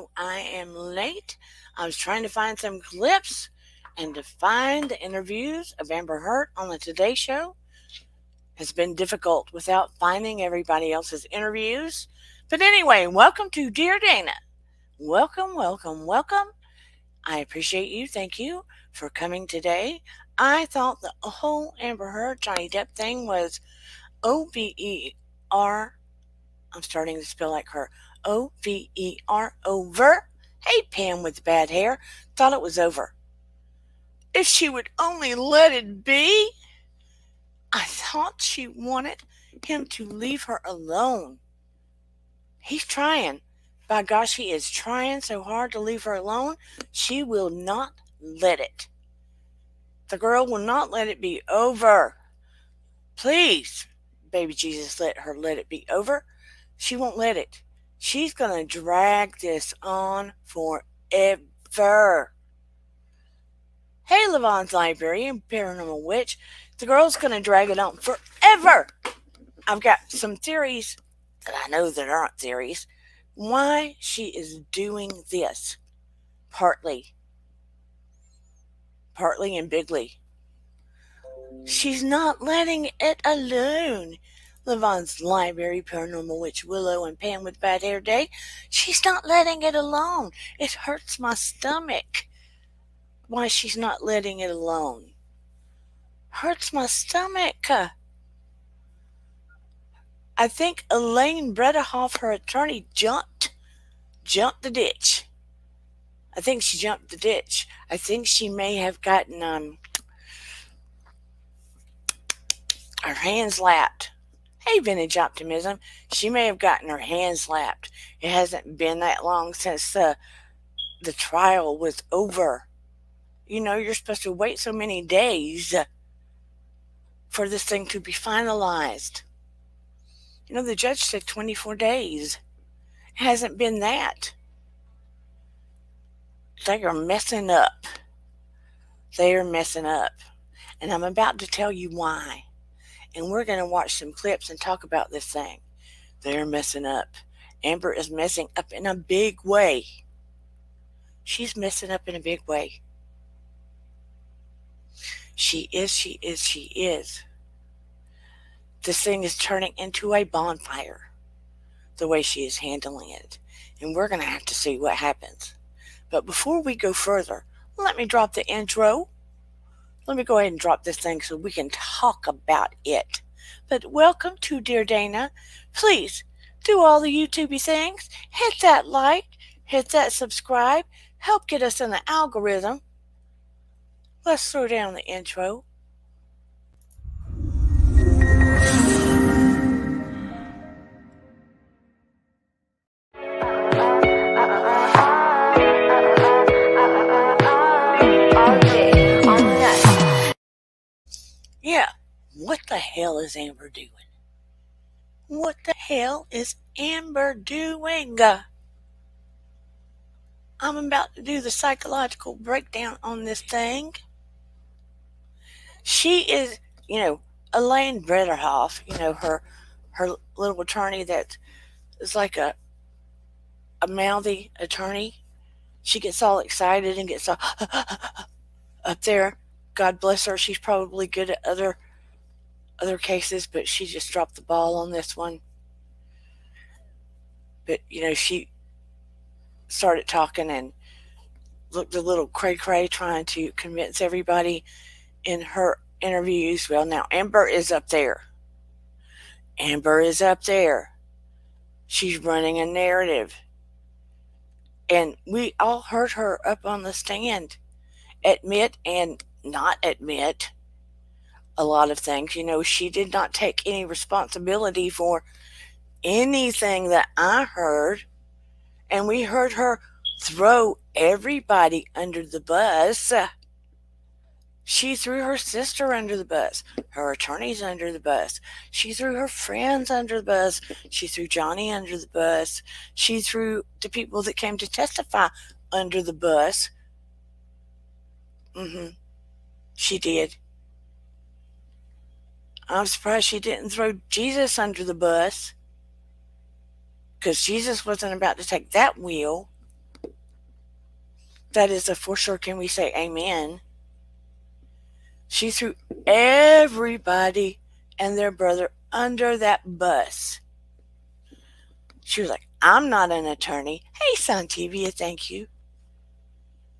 know I am late. I was trying to find some clips and to find the interviews of Amber Heard on the Today Show has been difficult without finding everybody else's interviews. But anyway, welcome to Dear Dana. Welcome, welcome, welcome. I appreciate you. Thank you for coming today. I thought the whole Amber Heard Johnny Depp thing was OVER. I'm starting to spell like her. OVER, over. Hey, Pam with the bad hair. Thought it was over. If she would only let it be. I thought she wanted him to leave her alone. He's trying. By gosh, he is trying so hard to leave her alone. She will not let it. The girl will not let it be over. Please, baby Jesus, let it be over. She won't let it. She's going to drag this on forever. Hey, Levon's Librarian, Paranormal Witch. The girl's going to drag it on forever. I've got some theories that I know that aren't theories. Why she is doing this. Partly and bigly. She's not letting it alone. Levon's Library, Paranormal Witch, Willow, and Pam with Bad Hair Day. She's not letting it alone. It hurts my stomach. Why she's not letting it alone. Hurts my stomach. I think Elaine Bredehoff, her attorney, jumped the ditch. I think she jumped the ditch. I think she may have gotten her hands slapped. Hey, Vintage Optimism. She may have gotten her hands slapped. It hasn't been that long since the trial was over. You know, you're supposed to wait so many days for this thing to be finalized. You know, the judge said 24 days. It hasn't been that. They are messing up. They are messing up. And I'm about to tell you why. And we're going to watch some clips and talk about this thing. They're messing up. Amber is messing up in a big way. She's messing up in a big way. She is. This thing is turning into a bonfire, the way she is handling it. And we're going to have to see what happens. But before we go further, let me drop the intro. Let me go ahead and drop this thing so we can talk about it. But welcome to Dear Dana. Please do all the YouTubey things. Hit that like, hit that subscribe. Help get us in the algorithm. Let's throw down the intro. Yeah, what the hell is Amber doing? What the hell is Amber doing? I'm about to do the psychological breakdown on this thing. She is, Elaine Bredehoff, her little attorney that is like a mouthy attorney. She gets all excited and gets all up there. God bless her. She's probably good at other cases, but she just dropped the ball on this one. But, she started talking and looked a little cray-cray trying to convince everybody in her interviews. Well, now Amber is up there. She's running a narrative. And we all heard her up on the stand admit and not admit a lot of things. She did not take any responsibility for anything that I heard. And we heard her throw everybody under the bus. She threw her sister under the bus, her attorneys under the bus. She threw her friends under the bus. She threw Johnny under the bus. She threw the people that came to testify under the bus. She did. I'm surprised she didn't throw Jesus under the bus, because Jesus wasn't about to take that wheel. That is a for sure. Can we say amen? She threw everybody and their brother under that bus. She was like, I'm not an attorney. Hey, Santivia, thank you.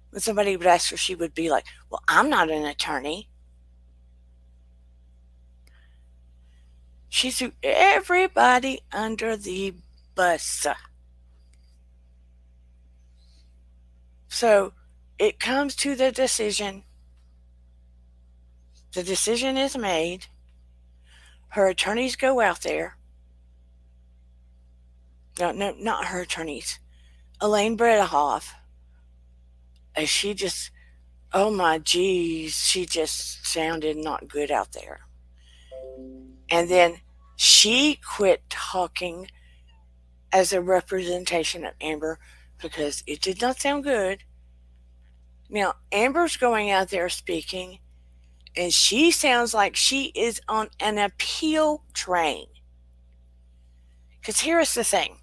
When somebody would ask her, she would be like, well, I'm not an attorney. She threw everybody under the bus. So it comes to the decision. The decision is made. Her attorneys go out there. No, not her attorneys. Elaine Bredehoff. And she just, oh my geez, she just sounded not good out there. And then she quit talking as a representation of Amber because it did not sound good. Now, Amber's going out there speaking, and she sounds like she is on an appeal train. Because here's the thing.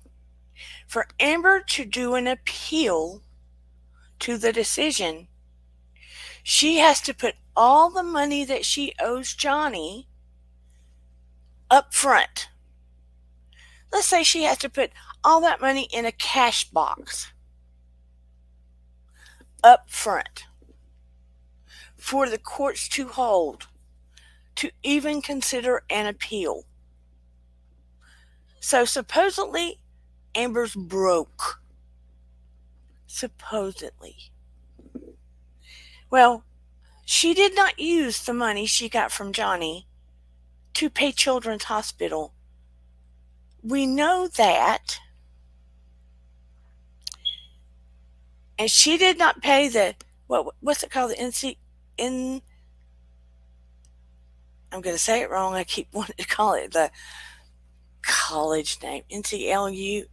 For Amber to do an appeal to the decision, she has to put all the money that she owes Johnny up front. Let's say she has to put all that money in a cash box up front for the courts to hold, to even consider an appeal. So supposedly, Amber's broke. Supposedly. Well, she did not use the money she got from Johnny to pay Children's Hospital. We know that. And she did not pay the, what's it called? I'm going to say it wrong. I keep wanting to call it the college name. NCLU,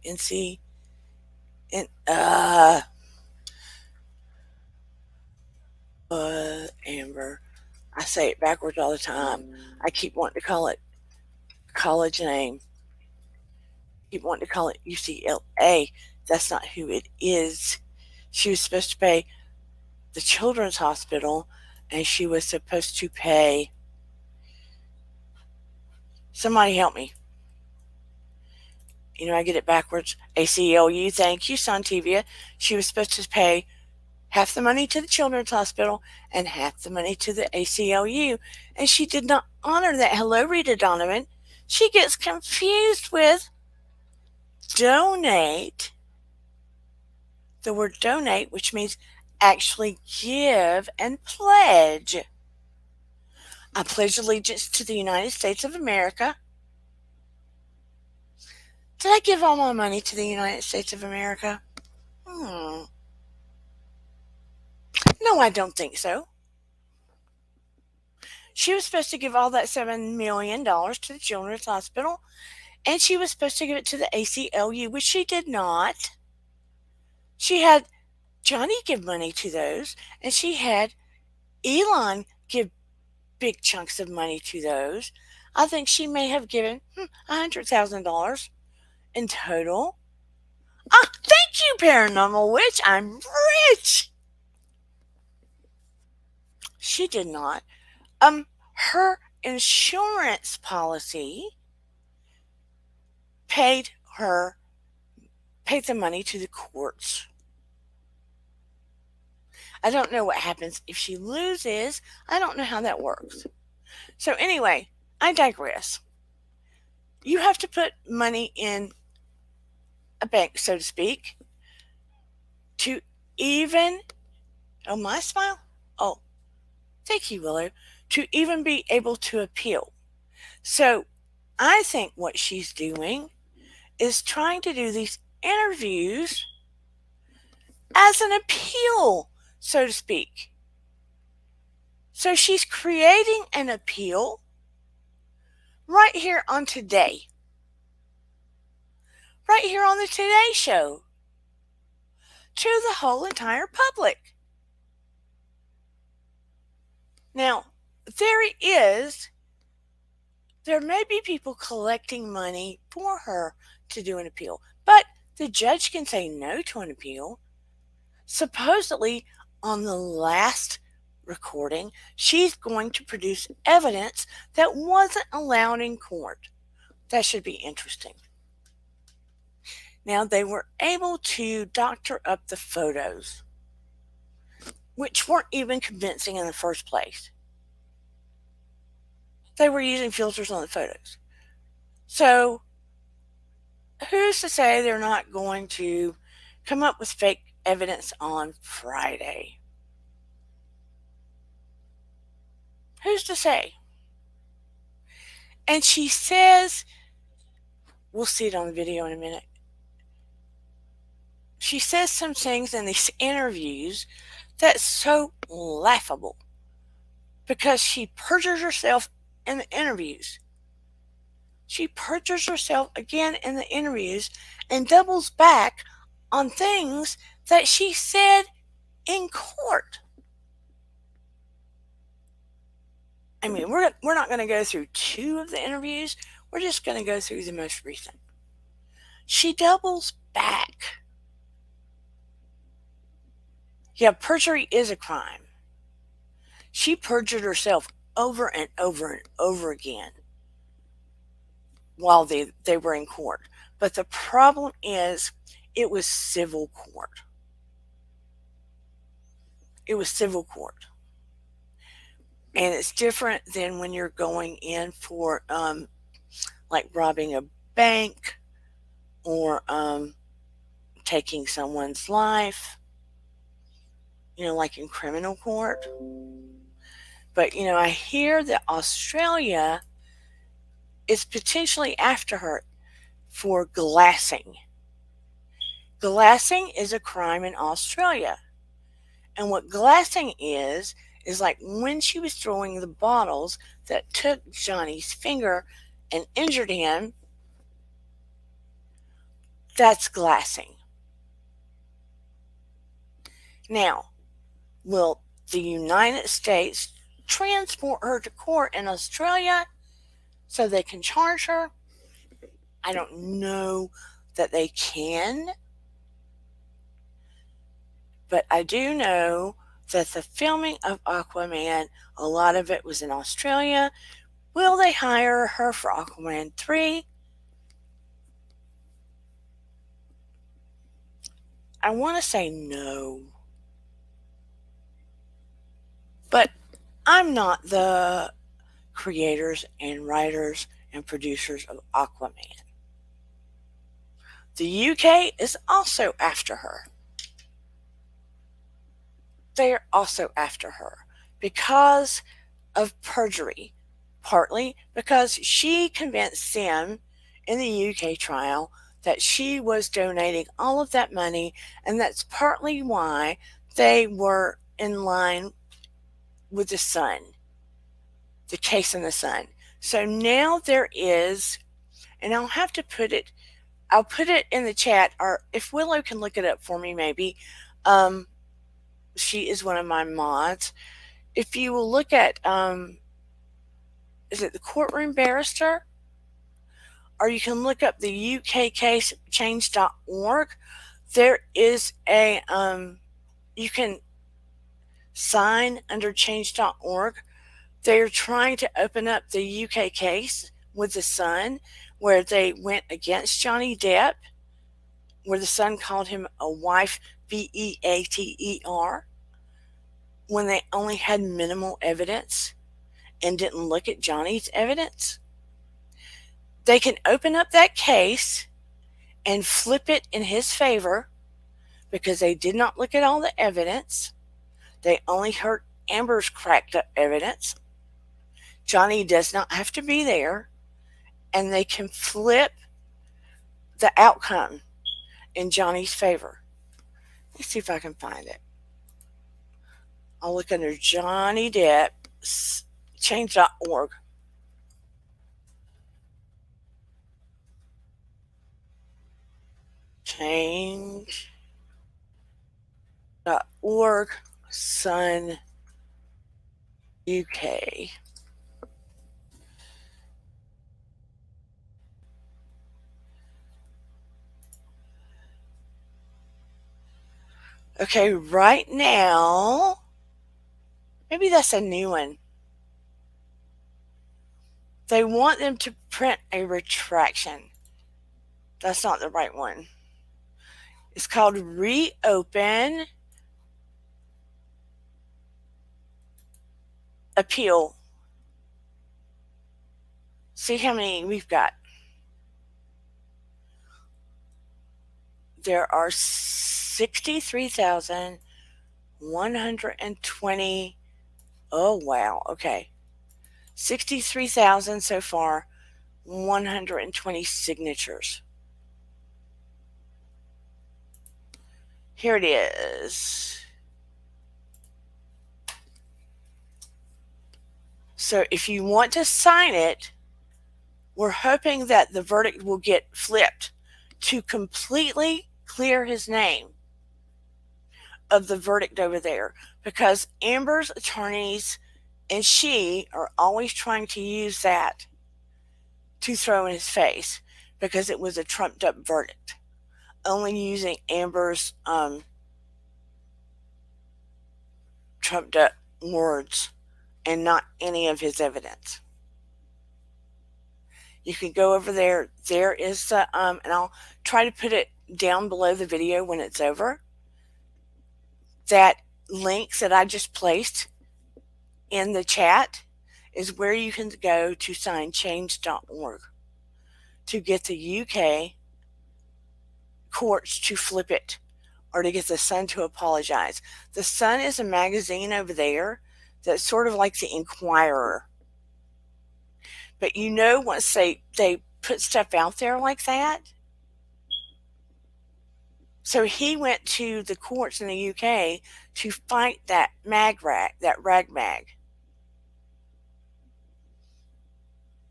Amber. I say it backwards all the time. I keep wanting to call it college name. Keep wanting to call it UCLA. That's not who it is. She was supposed to pay the Children's Hospital, and she was supposed to pay. Somebody help me. I get it backwards. ACLU, thank you, Santivia. She was supposed to pay half the money to the Children's Hospital and half the money to the ACLU, and she did not honor that. Hello, Rita Donovan. She gets confused with donate. The word donate, which means actually give and pledge. I pledge allegiance to the United States of America. Did I give all my money to the United States of America? No, I don't think so. She was supposed to give all that $7 million to the Children's Hospital, and she was supposed to give it to the ACLU, which she did not. She had Johnny give money to those, and she had Elon give big chunks of money to those. I think she may have given $100,000 in total. Thank you, Paranormal Witch. I'm rich. She did not. Her insurance policy paid the money to the courts. I don't know what happens if she loses. I don't know how that works. So anyway, I digress. You have to put money in a bank, so to speak, to even, oh, my smile? Oh, thank you, Willow, to even be able to appeal. So I think what she's doing is trying to do these interviews as an appeal, so to speak. So she's creating an appeal right here on Today. Right here on the Today Show. To the whole entire public. Now, there may be people collecting money for her to do an appeal, but the judge can say no to an appeal. Supposedly, on the last recording, she's going to produce evidence that wasn't allowed in court. That should be interesting. Now, they were able to doctor up the photos, which weren't even convincing in the first place. They were using filters on the photos. So, who's to say they're not going to come up with fake evidence on Friday? Who's to say? And she says, we'll see it on the video in a minute. She says some things in these interviews that's so laughable because she perjures herself in the interviews. She perjures herself again in the interviews and doubles back on things that she said in court. I mean, we're not going to go through two of the interviews. We're just going to go through the most recent. She doubles back. Yeah, perjury is a crime. She perjured herself over and over and over again while they were in court. But the problem is, it was civil court. It was civil court. And it's different than when you're going in for like robbing a bank or taking someone's life, like in criminal court. But, I hear that Australia is potentially after her for glassing. Glassing is a crime in Australia. And what glassing is like when she was throwing the bottles that took Johnny's finger and injured him, that's glassing. Now, will the United States transport her to court in Australia so they can charge her? I don't know that they can. But I do know that the filming of Aquaman, a lot of it was in Australia. Will they hire her for Aquaman 3? I want to say no. But I'm not the creators and writers and producers of Aquaman. The UK is also after her. They are also after her because of perjury, partly because she convinced them in the UK trial that she was donating all of that money, and that's partly why they were in line with the Sun, the case in the Sun. So now there is, and I'll put it in the chat, or if Willow can look it up for me, maybe. She is one of my mods. If you will look at, is it the Courtroom Barrister? Or you can look up the UK case change.org. There is a, you can sign under change.org. They're trying to open up the UK case with the Sun, where they went against Johnny Depp, where the Sun called him a wife, beater, when they only had minimal evidence and didn't look at Johnny's evidence. They can open up that case and flip it in his favor because they did not look at all the evidence. They only heard Amber's cracked up evidence. Johnny does not have to be there, and they can flip the outcome in Johnny's favor. Let's see if I can find it. I'll look under Johnny Depp, change.org. Change.org, Sun, UK. Okay, right now, maybe that's a new one. They want them to print a retraction. That's not the right one. It's called Reopen Appeal. See how many we've got. There are 63,120. Oh, wow. Okay. 63,000 so far, 120 signatures. Here it is. So if you want to sign it, we're hoping that the verdict will get flipped to completely clear his name of the verdict over there, because Amber's attorneys and she are always trying to use that to throw in his face because it was a trumped up verdict, only using Amber's trumped up words and not any of his evidence. You can go over there. There is the, and I'll try to put it down below the video when it's over. That link that I just placed in the chat is where you can go to sign change.org to get the UK courts to flip it or to get the Sun to apologize. The Sun is a magazine over there that's sort of like the Inquirer. But you know, once they put stuff out there like that, so he went to the courts in the UK to fight that rag mag.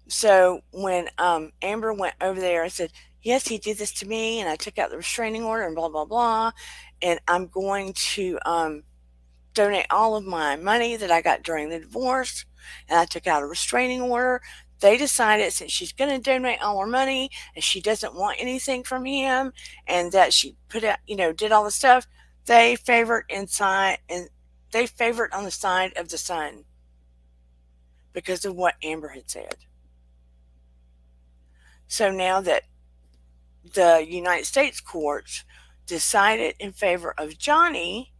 So when Amber went over there and said, yes, he did this to me, and I took out the restraining order and blah, blah, blah, and I'm going to donate all of my money that I got during the divorce, and I took out a restraining order. They decided, since she's going to donate all her money and she doesn't want anything from him, and that she put out, did all the stuff, they favored on the side of the Sun because of what Amber had said. So now that the United States courts decided in favor of Johnny,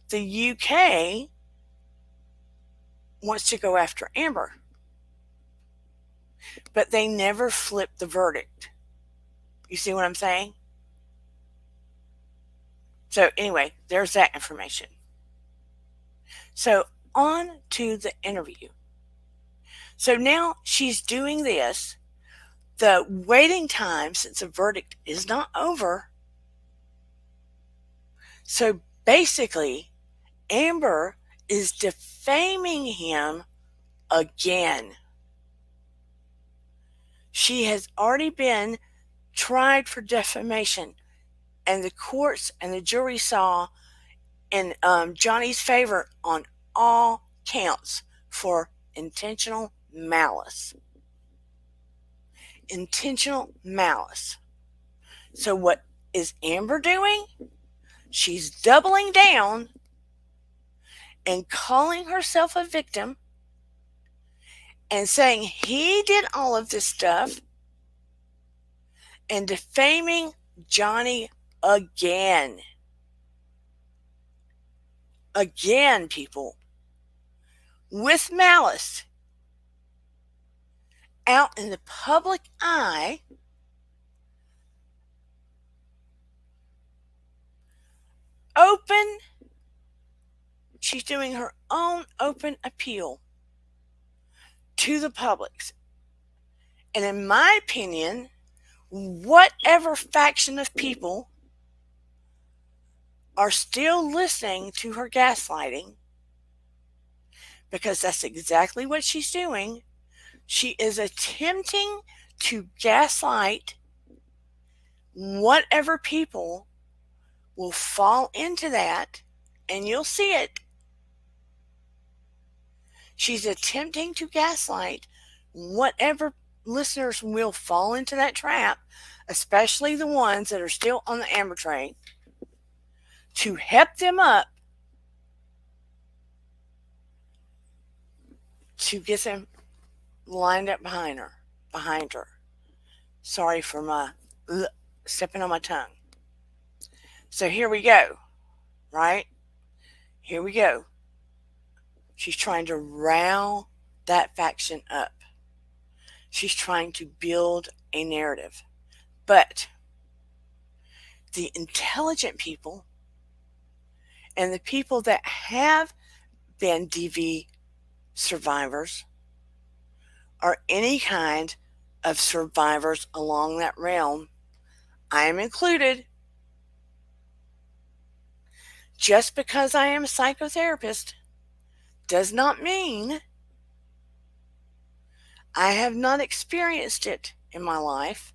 the UK wants to go after Amber. But they never flipped the verdict. You see what I'm saying? So anyway, there's that information. So on to the interview. So now she's doing this. The waiting time since the verdict is not over. So basically, Amber is defaming him again. She has already been tried for defamation, and the courts and the jury saw in Johnny's favor on all counts for intentional malice. Intentional malice. So what is Amber doing? She's doubling down and calling herself a victim and saying he did all of this stuff and defaming Johnny again. Again, people. With malice. Out in the public eye. Open. She's doing her own open appeal to the public. And in my opinion, whatever faction of people are still listening to her gaslighting, because that's exactly what she's doing. She is attempting to gaslight whatever people will fall into that, and you'll see it. She's attempting to gaslight whatever listeners will fall into that trap, especially the ones that are still on the Amber train. to help them up to get them lined up behind her. Sorry for my stepping on my tongue. So here we go, right? Here we go. She's trying to rile that faction up. She's trying to build a narrative. But the intelligent people and the people that have been DV survivors or any kind of survivors along that realm, I am included. Just because I am a psychotherapist does not mean I have not experienced it in my life.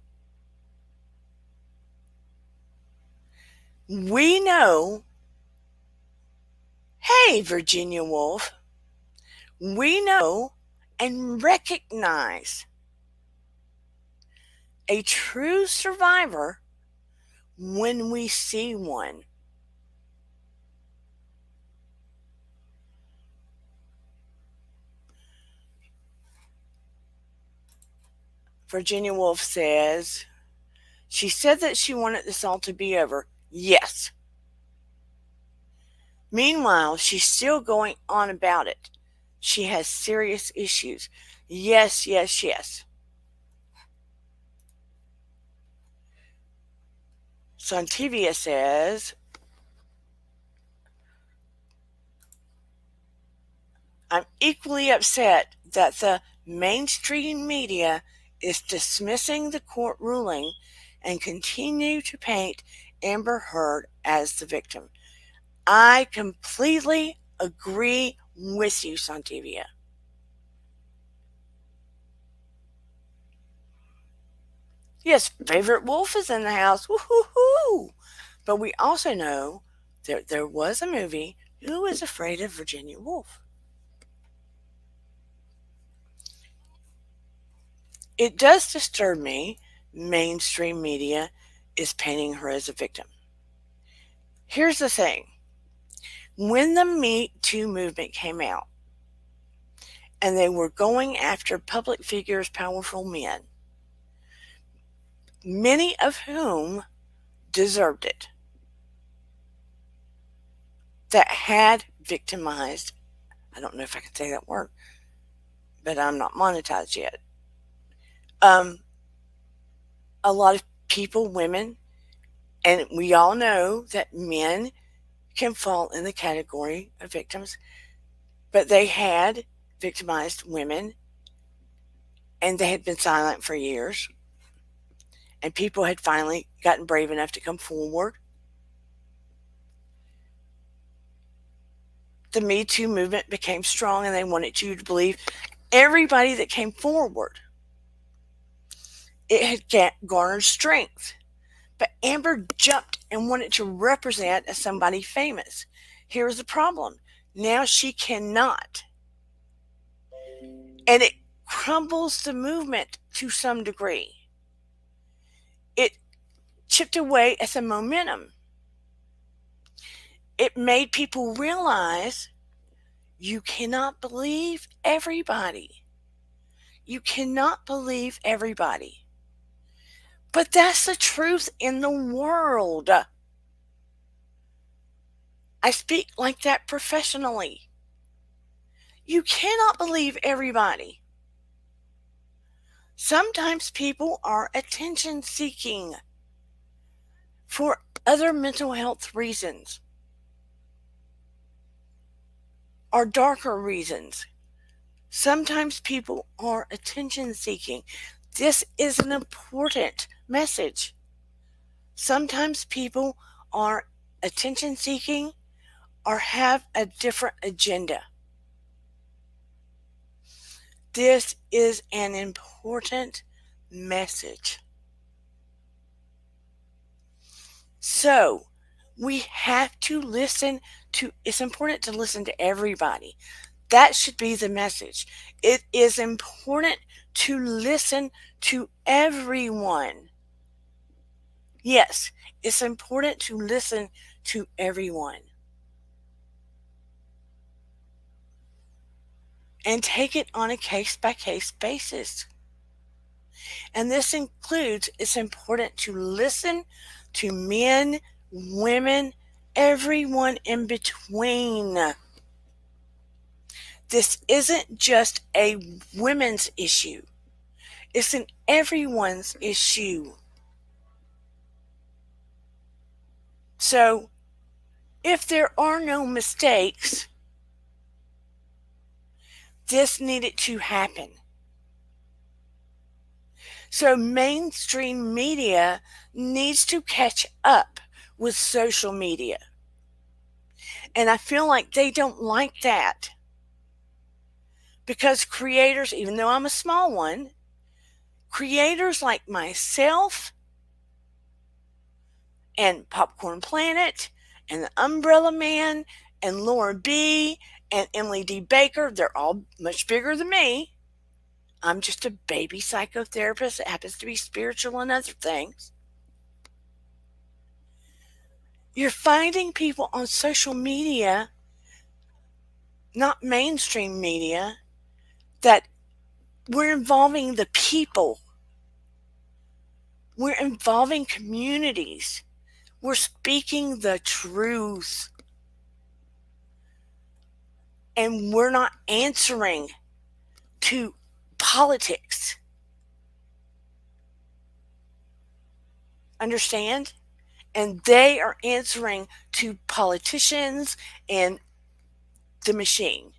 We know, hey, Virginia Woolf, we know and recognize a true survivor when we see one. Virginia Woolf says, she said that she wanted this all to be over. Yes. Meanwhile, she's still going on about it. She has serious issues. Yes, yes, yes. Santivia says, I'm equally upset that the mainstream media is dismissing the court ruling and continue to paint Amber Heard as the victim. I completely agree with you, Santivia. Yes, favorite wolf is in the house. Woo-hoo-hoo. But we also know that there was a movie, Who is Afraid of Virginia Woolf? It does disturb me mainstream media is painting her as a victim. Here's the thing. When the Me Too movement came out and they were going after public figures, powerful men, many of whom deserved it, that had victimized, I don't know if I can say that word, but I'm not monetized yet. A lot of people, women, and we all know that men can fall in the category of victims, but they had victimized women and they had been silent for years. And people had finally gotten brave enough to come forward. The Me Too movement became strong and they wanted you to believe everybody that came forward. It had garnered strength. But Amber jumped and wanted to represent as somebody famous. Here's the problem. Now she cannot. And it crumbles the movement to some degree. It chipped away at the momentum. It made people realize you cannot believe everybody. You cannot believe everybody. But that's the truth in the world. I speak like that professionally. You cannot believe everybody. Sometimes people are attention seeking for other mental health reasons or darker reasons. Sometimes people are attention seeking. This is an important message. Sometimes people are attention seeking or have a different agenda. This is an important message. So we have to listen to, it's important to listen to everybody. That should be the message. It is important to listen to everyone. Yes, it's important to listen to everyone. And take it on a case-by-case basis. And this includes, it's important to listen to men, women, everyone in between. This isn't just a women's issue. It's an everyone's issue. So, if there are no mistakes, this needed to happen. So mainstream media needs to catch up with social media. And I feel like they don't like that. Because creators, even though I'm a small one, creators like myself and Popcorn Planet and the Umbrella Man and Laura B and Emily D. Baker, they're all much bigger than me. I'm just a baby psychotherapist that happens to be spiritual and other things. You're finding people on social media, not mainstream media, that we're involving the people. We're involving communities. We're speaking the truth. And we're not answering to politics. Understand? And they are answering to politicians and the machine.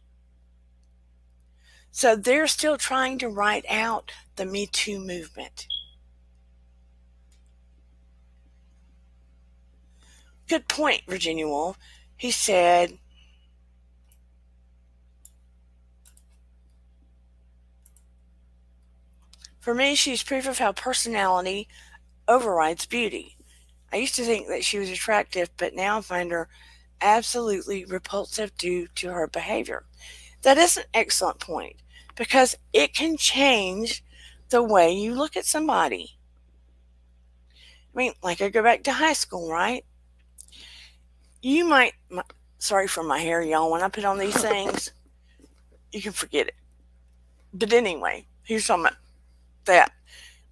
So they're still trying to write out the Me Too movement. Good point, Virginia Woolf. He said, for me, she's proof of how personality overrides beauty. I used to think that she was attractive, but now I find her absolutely repulsive due to her behavior. That is an excellent point because it can change the way you look at somebody. I mean, like I go back to high school, right? You might, sorry for my hair, y'all. When I put on these things, you can forget it. But anyway, here's something about that.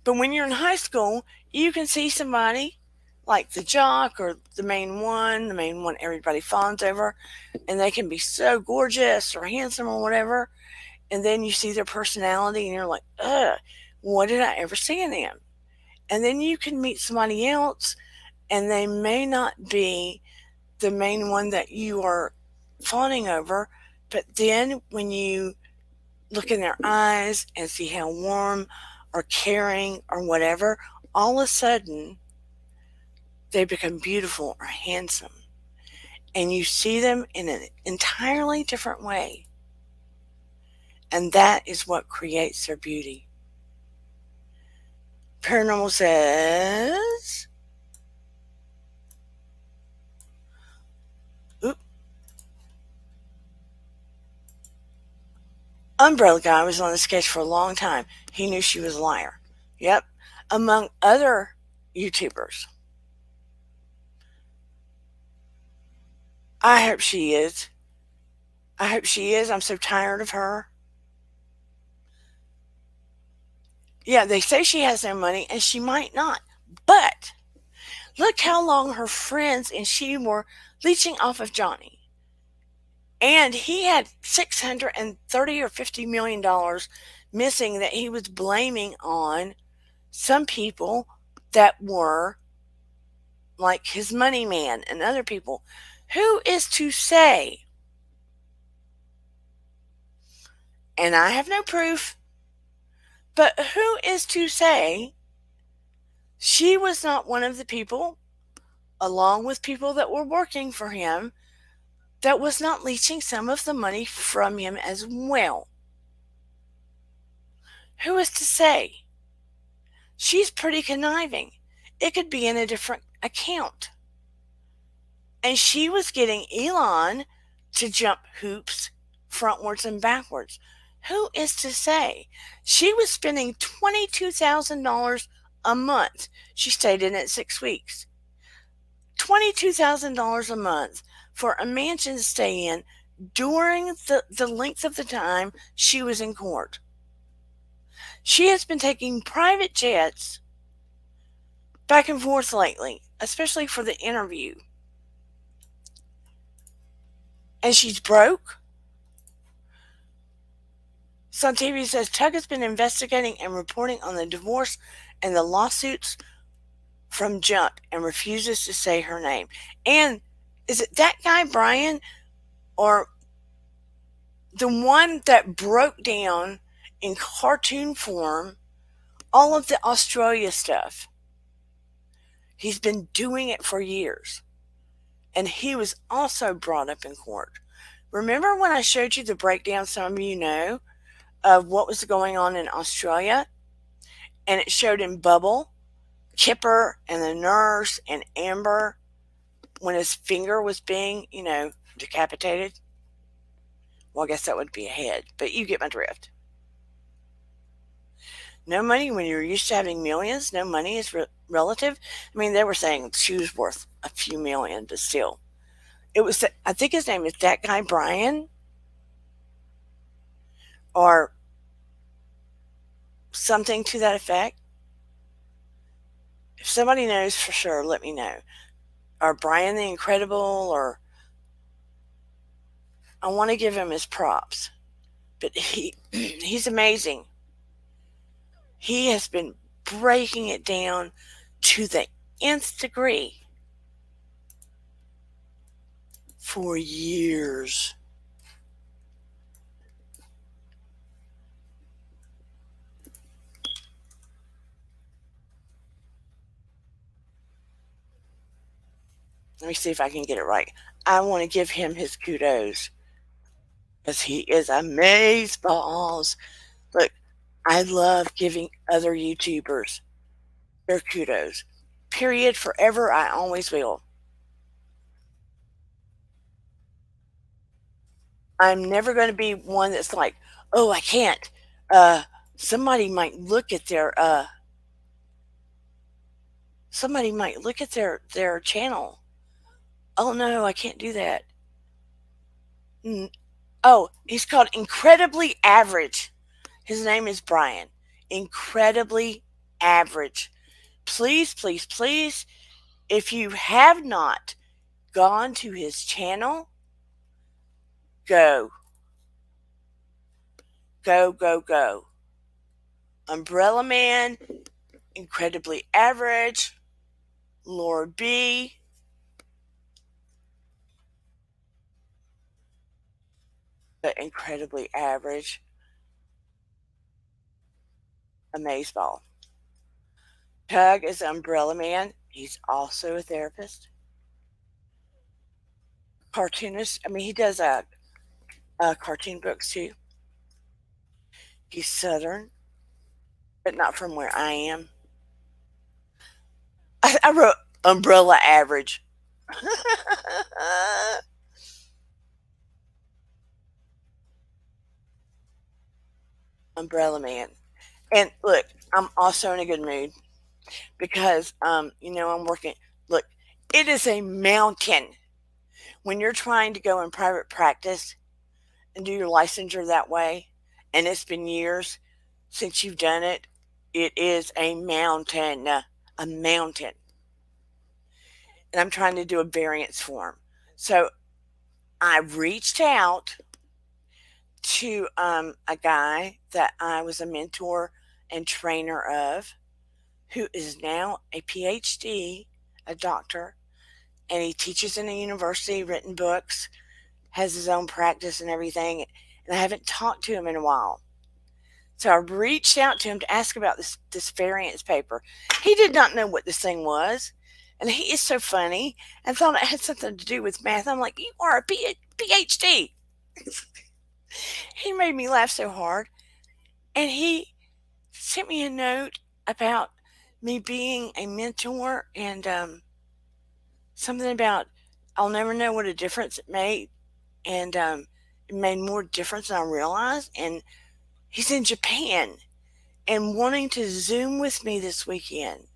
But when you're in high school, you can see somebody like the jock or the main one everybody fawns over, and they can be so gorgeous or handsome or whatever. And then you see their personality and you're like, ugh, what did I ever see in them? And then you can meet somebody else and they may not be the main one that you are fawning over, but then when you look in their eyes and see how warm or caring or whatever, all of a sudden they become beautiful or handsome. And you see them in an entirely different way. And that is what creates their beauty. Paranormal says, Umbrella Guy was on the sketch for a long time. He knew she was a liar. Yep. Among other YouTubers. I hope she is. I'm so tired of her. Yeah, they say she has no money, and she might not. But look how long her friends and she were leeching off of Johnny. And he had $630 or $50 million missing that he was blaming on some people that were like his money man and other people. Who is to say? And I have no proof, but who is to say she was not one of the people, along with people that were working for him, that was not leeching some of the money from him as well? Who is to say? She's pretty conniving. It could be in a different account. And she was getting Elon to jump hoops frontwards and backwards. Who is to say? She was spending $22,000 a month. She stayed in it 6 weeks. $22,000 a month for a mansion to stay in during the length of the time she was in court. She has been taking private jets back and forth lately, especially for the interview. And she's broke. Sun TV says Tug has been investigating and reporting on the divorce and the lawsuits from Jump and refuses to say her name. And is it that guy, Brian, or the one that broke down in cartoon form all of the Australia stuff? He's been doing it for years. And he was also brought up in court. Remember when I showed you the breakdown, some of you know, of what was going on in Australia? And it showed in Bubble, Kipper, and the nurse, and Amber when his finger was being, decapitated. Well, I guess that would be a head, but you get my drift. No money when you're used to having millions. No money is relative. I mean, they were saying she was worth a few million, but still. It was, I think his name is that guy, Brian, or something to that effect. If somebody knows for sure, let me know. Or Brian the Incredible, or I want to give him his props. But he's amazing. He has been breaking it down to the nth degree for years. Let me see if I can get it right. I want to give him his kudos because he is amazeballs. Look, I love giving other YouTubers their kudos. Period. Forever. I always will. I'm never going to be one that's like, oh, I can't. Somebody might look at their channel. Oh no, I can't do that. Oh, he's called Incredibly Average. His name is Brian. Incredibly Average. Please, please, please, if you have not gone to his channel, go. Go, go, go. Umbrella Man, Incredibly Average, Lord B. The Incredibly Average, Amazeball. Tug is Umbrella Man. He's also a therapist. Cartoonist. I mean, he does cartoon books too. He's Southern, but not from where I am. I wrote Umbrella Average. Umbrella Man. And look, I'm also in a good mood because, I'm working. Look, it is a mountain when you're trying to go in private practice and do your licensure that way, and it's been years since you've done it. It is a mountain. A mountain. And I'm trying to do a variance form. So I reached out to a guy that I was a mentor and trainer of, who is now a PhD, a doctor, and he teaches in a university, written books, has his own practice and everything. And I haven't talked to him in a while. So I reached out to him to ask about this variance paper. He did not know what this thing was. And he is so funny and thought it had something to do with math. I'm like, you are a PhD. He made me laugh so hard. And he sent me a note about me being a mentor and something about I'll never know what a difference it made. And it made more difference than I realized. And he's in Japan and wanting to Zoom with me this weekend.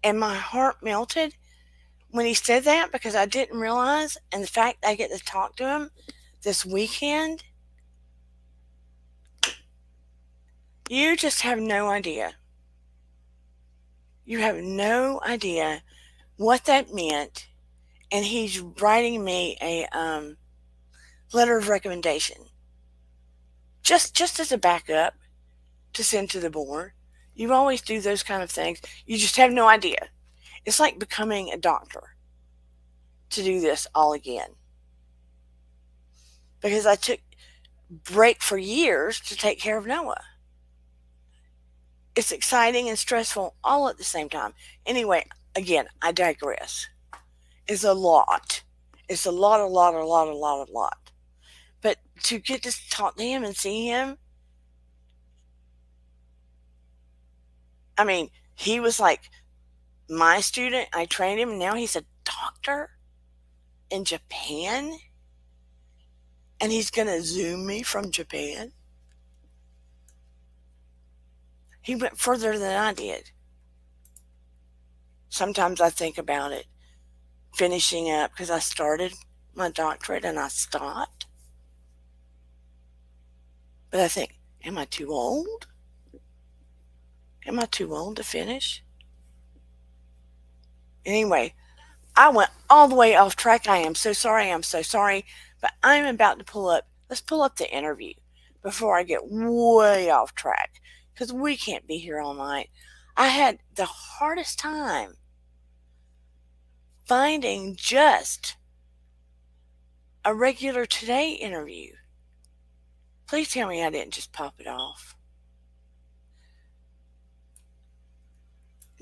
And my heart melted when he said that, because I didn't realize, and the fact I get to talk to him this weekend, you just have no idea. You have no idea what that meant. And he's writing me a letter of recommendation, just as a backup to send to the board. You always do those kind of things. You just have no idea. It's like becoming a doctor to do this all again. Because I took break for years to take care of Noah. It's exciting and stressful all at the same time. Anyway, again, I digress. It's a lot. It's a lot. But to get to talk to him and see him, I mean, he was like my student. I trained him, and now he's a doctor in Japan. And he's going to Zoom me from Japan. He went further than I did. Sometimes I think about it, finishing up, because I started my doctorate and I stopped. But I think, am I too old? Am I too old to finish? Anyway, I went all the way off track. I am so sorry. But I'm about to let's pull up the interview before I get way off track, because we can't be here all night. I had the hardest time finding just a regular Today interview. Please tell me I didn't just pop it off.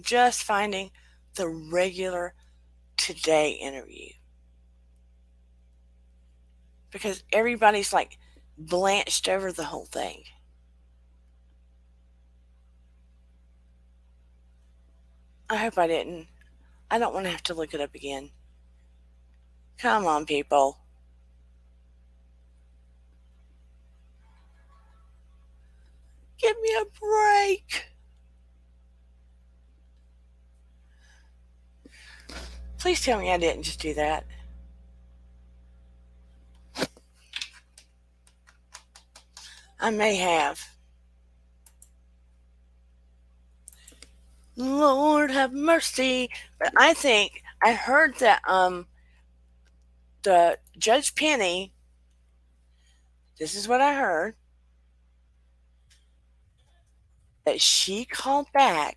Just finding the regular Today interview. Because everybody's like blanched over the whole thing. I hope I didn't. I don't want to have to look it up again. Come on, people. Give me a break. Please tell me I didn't just do that. I may have. Lord have mercy. But I think I heard that the Judge Penny, this is what I heard, that she called back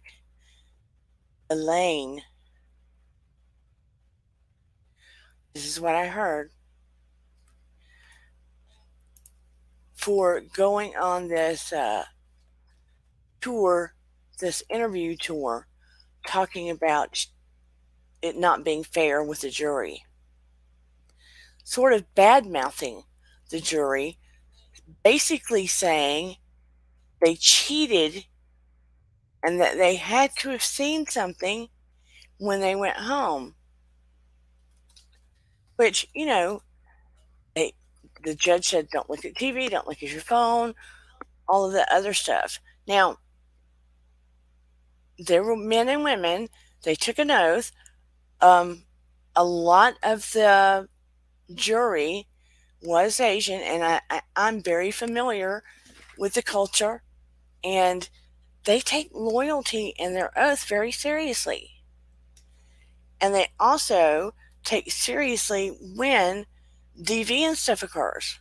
Elaine. This is what I heard, for going on this tour, this interview tour, talking about it not being fair with the jury. Sort of bad-mouthing the jury, basically saying they cheated and that they had to have seen something when they went home. Which, the judge said, don't look at TV, don't look at your phone, all of the other stuff. Now, there were men and women, they took an oath. A lot of the jury was Asian, and I'm very familiar with the culture, and they take loyalty and their oath very seriously. And they also take seriously when DV and stuff occurs.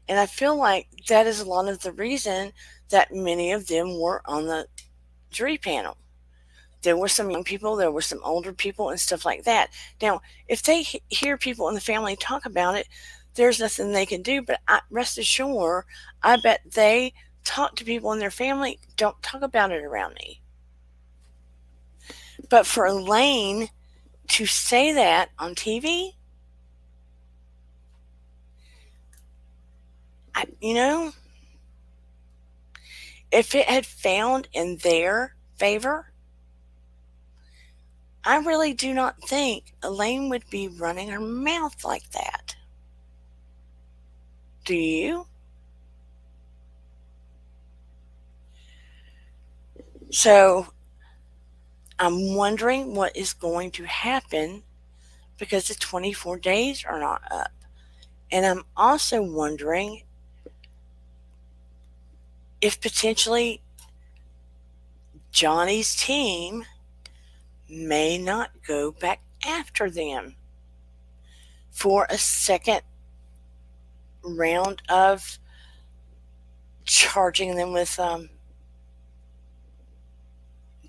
And I feel like that is a lot of the reason that many of them were on the jury panel. There were some young people, there were some older people, and stuff like that. Now, if they hear people in the family talk about it, there's nothing they can do. But rest assured, I bet they talk to people in their family, don't talk about it around me. But for Elaine to say that on TV, if it had found in their favor, I really do not think Elaine would be running her mouth like that. Do you? So, I'm wondering what is going to happen because the 24 days are not up. And I'm also wondering if potentially Johnny's team may not go back after them for a second round of charging them with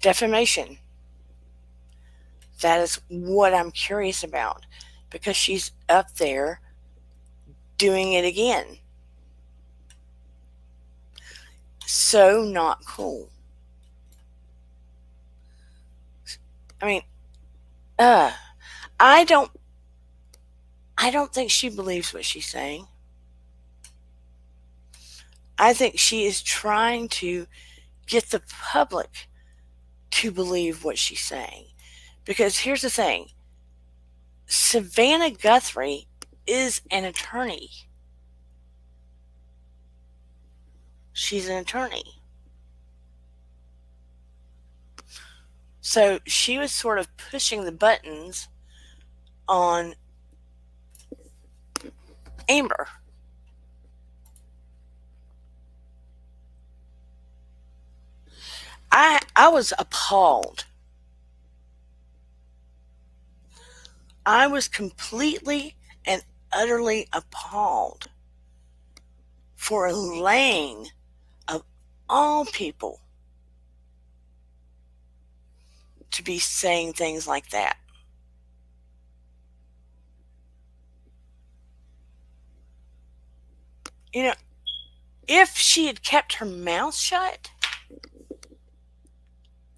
defamation. That is what I'm curious about, because she's up there doing it again. So not cool. I mean, I don't think she believes what she's saying. I think she is trying to get the public to believe what she's saying. Because here's the thing, Savannah Guthrie is an attorney. She's an attorney. So she was sort of pushing the buttons on Amber. I was appalled. I was completely and utterly appalled for Elaine, of all people, to be saying things like that. You know, if she had kept her mouth shut,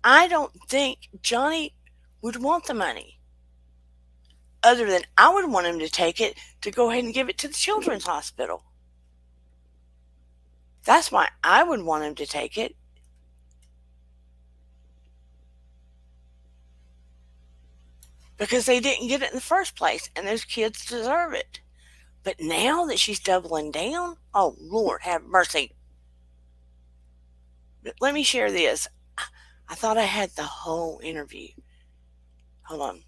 I don't think Johnny would want the money. Other than I would want him to take it to go ahead and give it to the children's hospital. That's why I would want him to take it. Because they didn't get it in the first place, and those kids deserve it. But now that she's doubling down, oh, Lord, have mercy. But let me share this. I thought I had the whole interview. Hold on.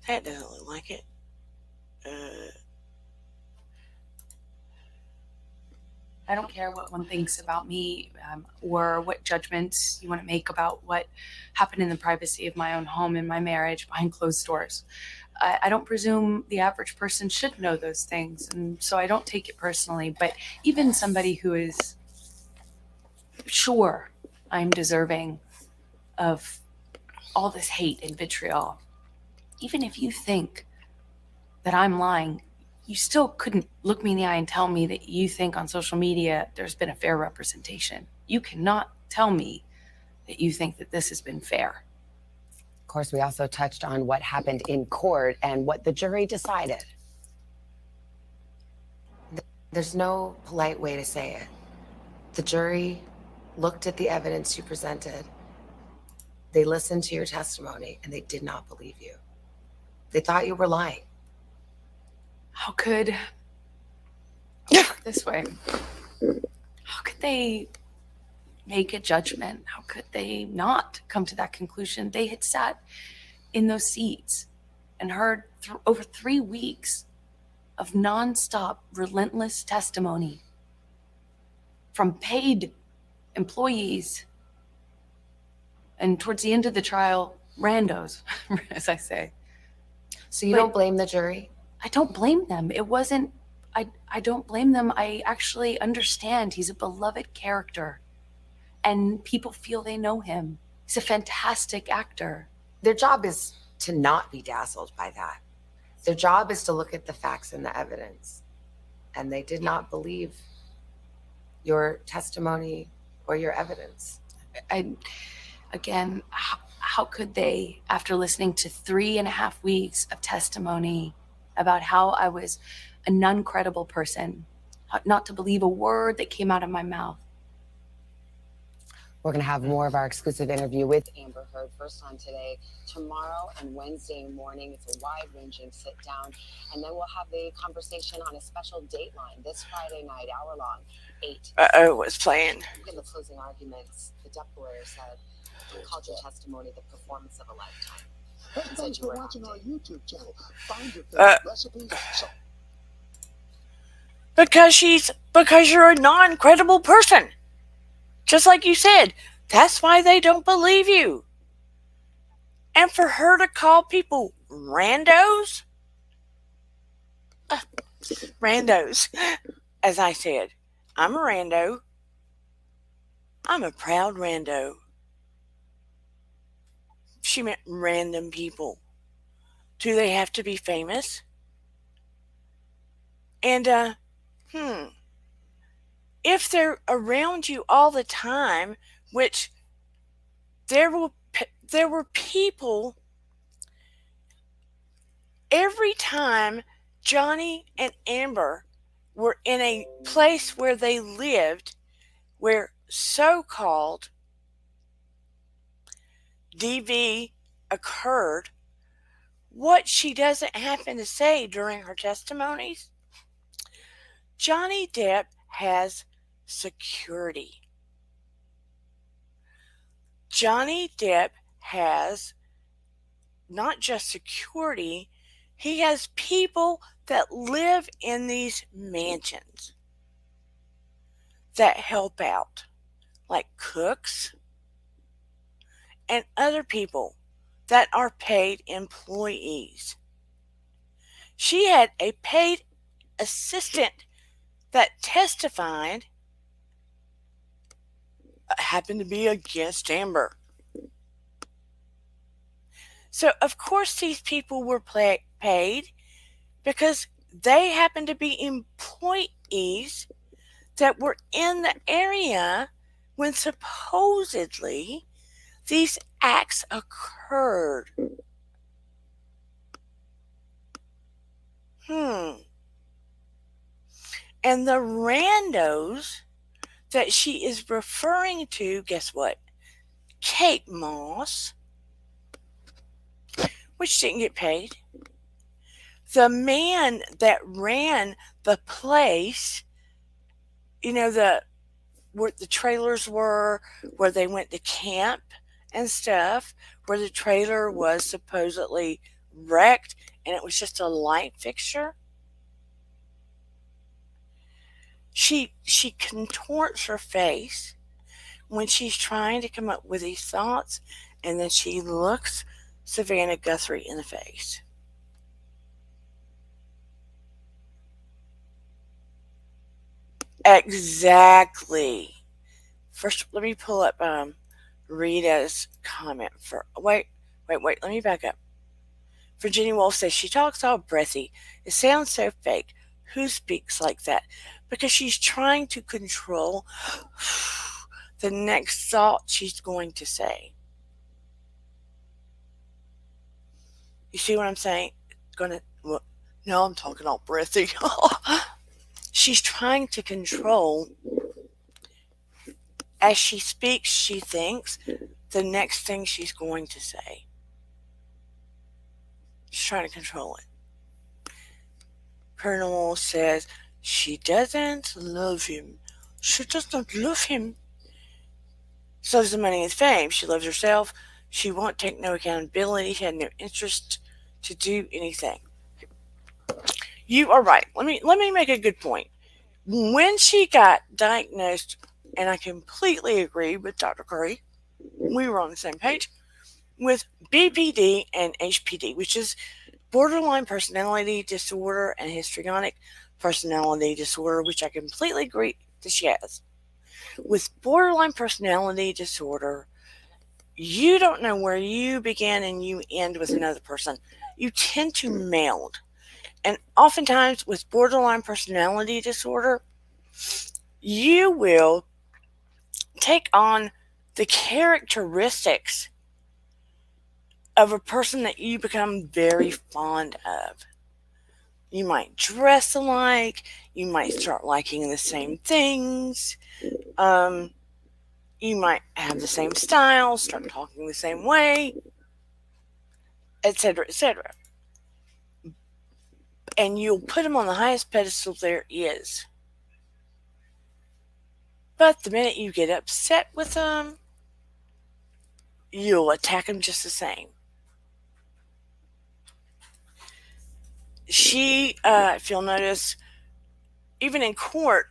That doesn't look like it. I don't care what one thinks about me or what judgments you want to make about what happened in the privacy of my own home and my marriage behind closed doors. I don't presume the average person should know those things, and so I don't take it personally. But even somebody who is sure I'm deserving of all this hate and vitriol, even if you think that I'm lying, you still couldn't look me in the eye and tell me that you think on social media there's been a fair representation. You cannot tell me that you think that this has been fair. Of course, we also touched on what happened in court and what the jury decided. There's no polite way to say it. The jury looked at the evidence you presented. They listened to your testimony, and they did not believe you. They thought you were lying. How could this way? How could they make a judgment? How could they not come to that conclusion? They had sat in those seats and heard over 3 weeks of nonstop, relentless testimony from paid employees, and towards the end of the trial, randos, as I say. So you don't blame the jury? I don't blame them. It wasn't, I don't blame them. I actually understand he's a beloved character and people feel they know him. He's a fantastic actor. Their job is to not be dazzled by that. Their job is to look at the facts and the evidence. And they did not believe your testimony or your evidence. Again, how could they, after listening to 3.5 weeks of testimony about how I was a non-credible person, not to believe a word that came out of my mouth? We're going to have more of our exclusive interview with Amber Heard first on today, tomorrow, and Wednesday morning. It's a wide-ranging sit-down. And then we'll have the conversation on a special Dateline this Friday night, hour-long, 8. What's playing? In the closing arguments, the Depp lawyer said, called your testimony the performance of a lifetime. Hey, thanks for watching our YouTube channel. Find your favorite recipes. Because you're a non-credible person. Just like you said, that's why they don't believe you. And for her to call people randos? Randos. As I said, I'm a rando. I'm a proud rando. She meant random people. Do they have to be famous? And, if they're around you all the time, which there were people every time Johnny and Amber were in a place where they lived, where so-called DV occurred, what she doesn't happen to say during her testimonies, Johnny Depp has security. Johnny Depp has not just security, he has people that live in these mansions that help out, like cooks and other people that are paid employees. She had a paid assistant that testified happened to be against Amber. So, of course, these people were paid because they happened to be employees that were in the area when supposedly these acts occurred. And the randos that she is referring to, guess what? Kate Moss, which didn't get paid. The man that ran the place, where the trailers were, where they went to camp and stuff, where the trailer was supposedly wrecked and it was just a light fixture. She contorts her face when she's trying to come up with these thoughts, and then she looks Savannah Guthrie in the face. Exactly. First, let me pull up Rita's comment for. Wait. Let me back up. Virginia Woolf says she talks all breathy. It sounds so fake. Who speaks like that? Because she's trying to control the next thought she's going to say. You see what I'm saying? No, I'm talking all breathy. She's trying to control, as she speaks, she thinks, the next thing she's going to say. She's trying to control it. Colonel says, she doesn't love him. She does not love him. She loves the money and fame. She loves herself. She won't take no accountability. She had no interest to do anything. You are right. Let me make a good point. When she got diagnosed, and I completely agree with Dr. Curry, we were on the same page, with BPD and HPD, which is borderline personality disorder and histrionic personality disorder, which I completely agree that she has. With borderline personality disorder, you don't know where you begin and you end with another person. You tend to meld. And oftentimes with borderline personality disorder, you will take on the characteristics of a person that you become very fond of. You might dress alike. You might start liking the same things. You might have the same style, start talking the same way, etc., etc. And you'll put them on the highest pedestal there is. But the minute you get upset with them, you'll attack them just the same. She, if you'll notice, even in court,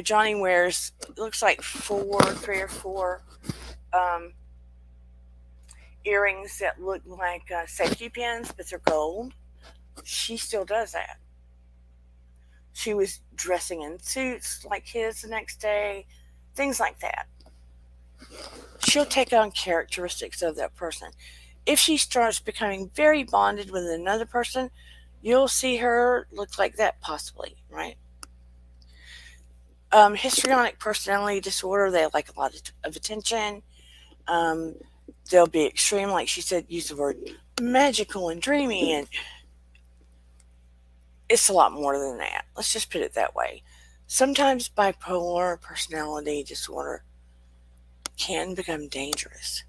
Johnny wears, looks like three or four earrings that look like safety pins, but they're gold. She still does that. She was dressing in suits like his the next day, things like that. She'll take on characteristics of that person. If she starts becoming very bonded with another person, you'll see her look like that possibly, right? Histrionic personality disorder, they like a lot of attention. They'll be extreme, like she said, use the word magical and dreamy, and it's a lot more than that. Let's just put it that way. Sometimes bipolar personality disorder can become dangerous.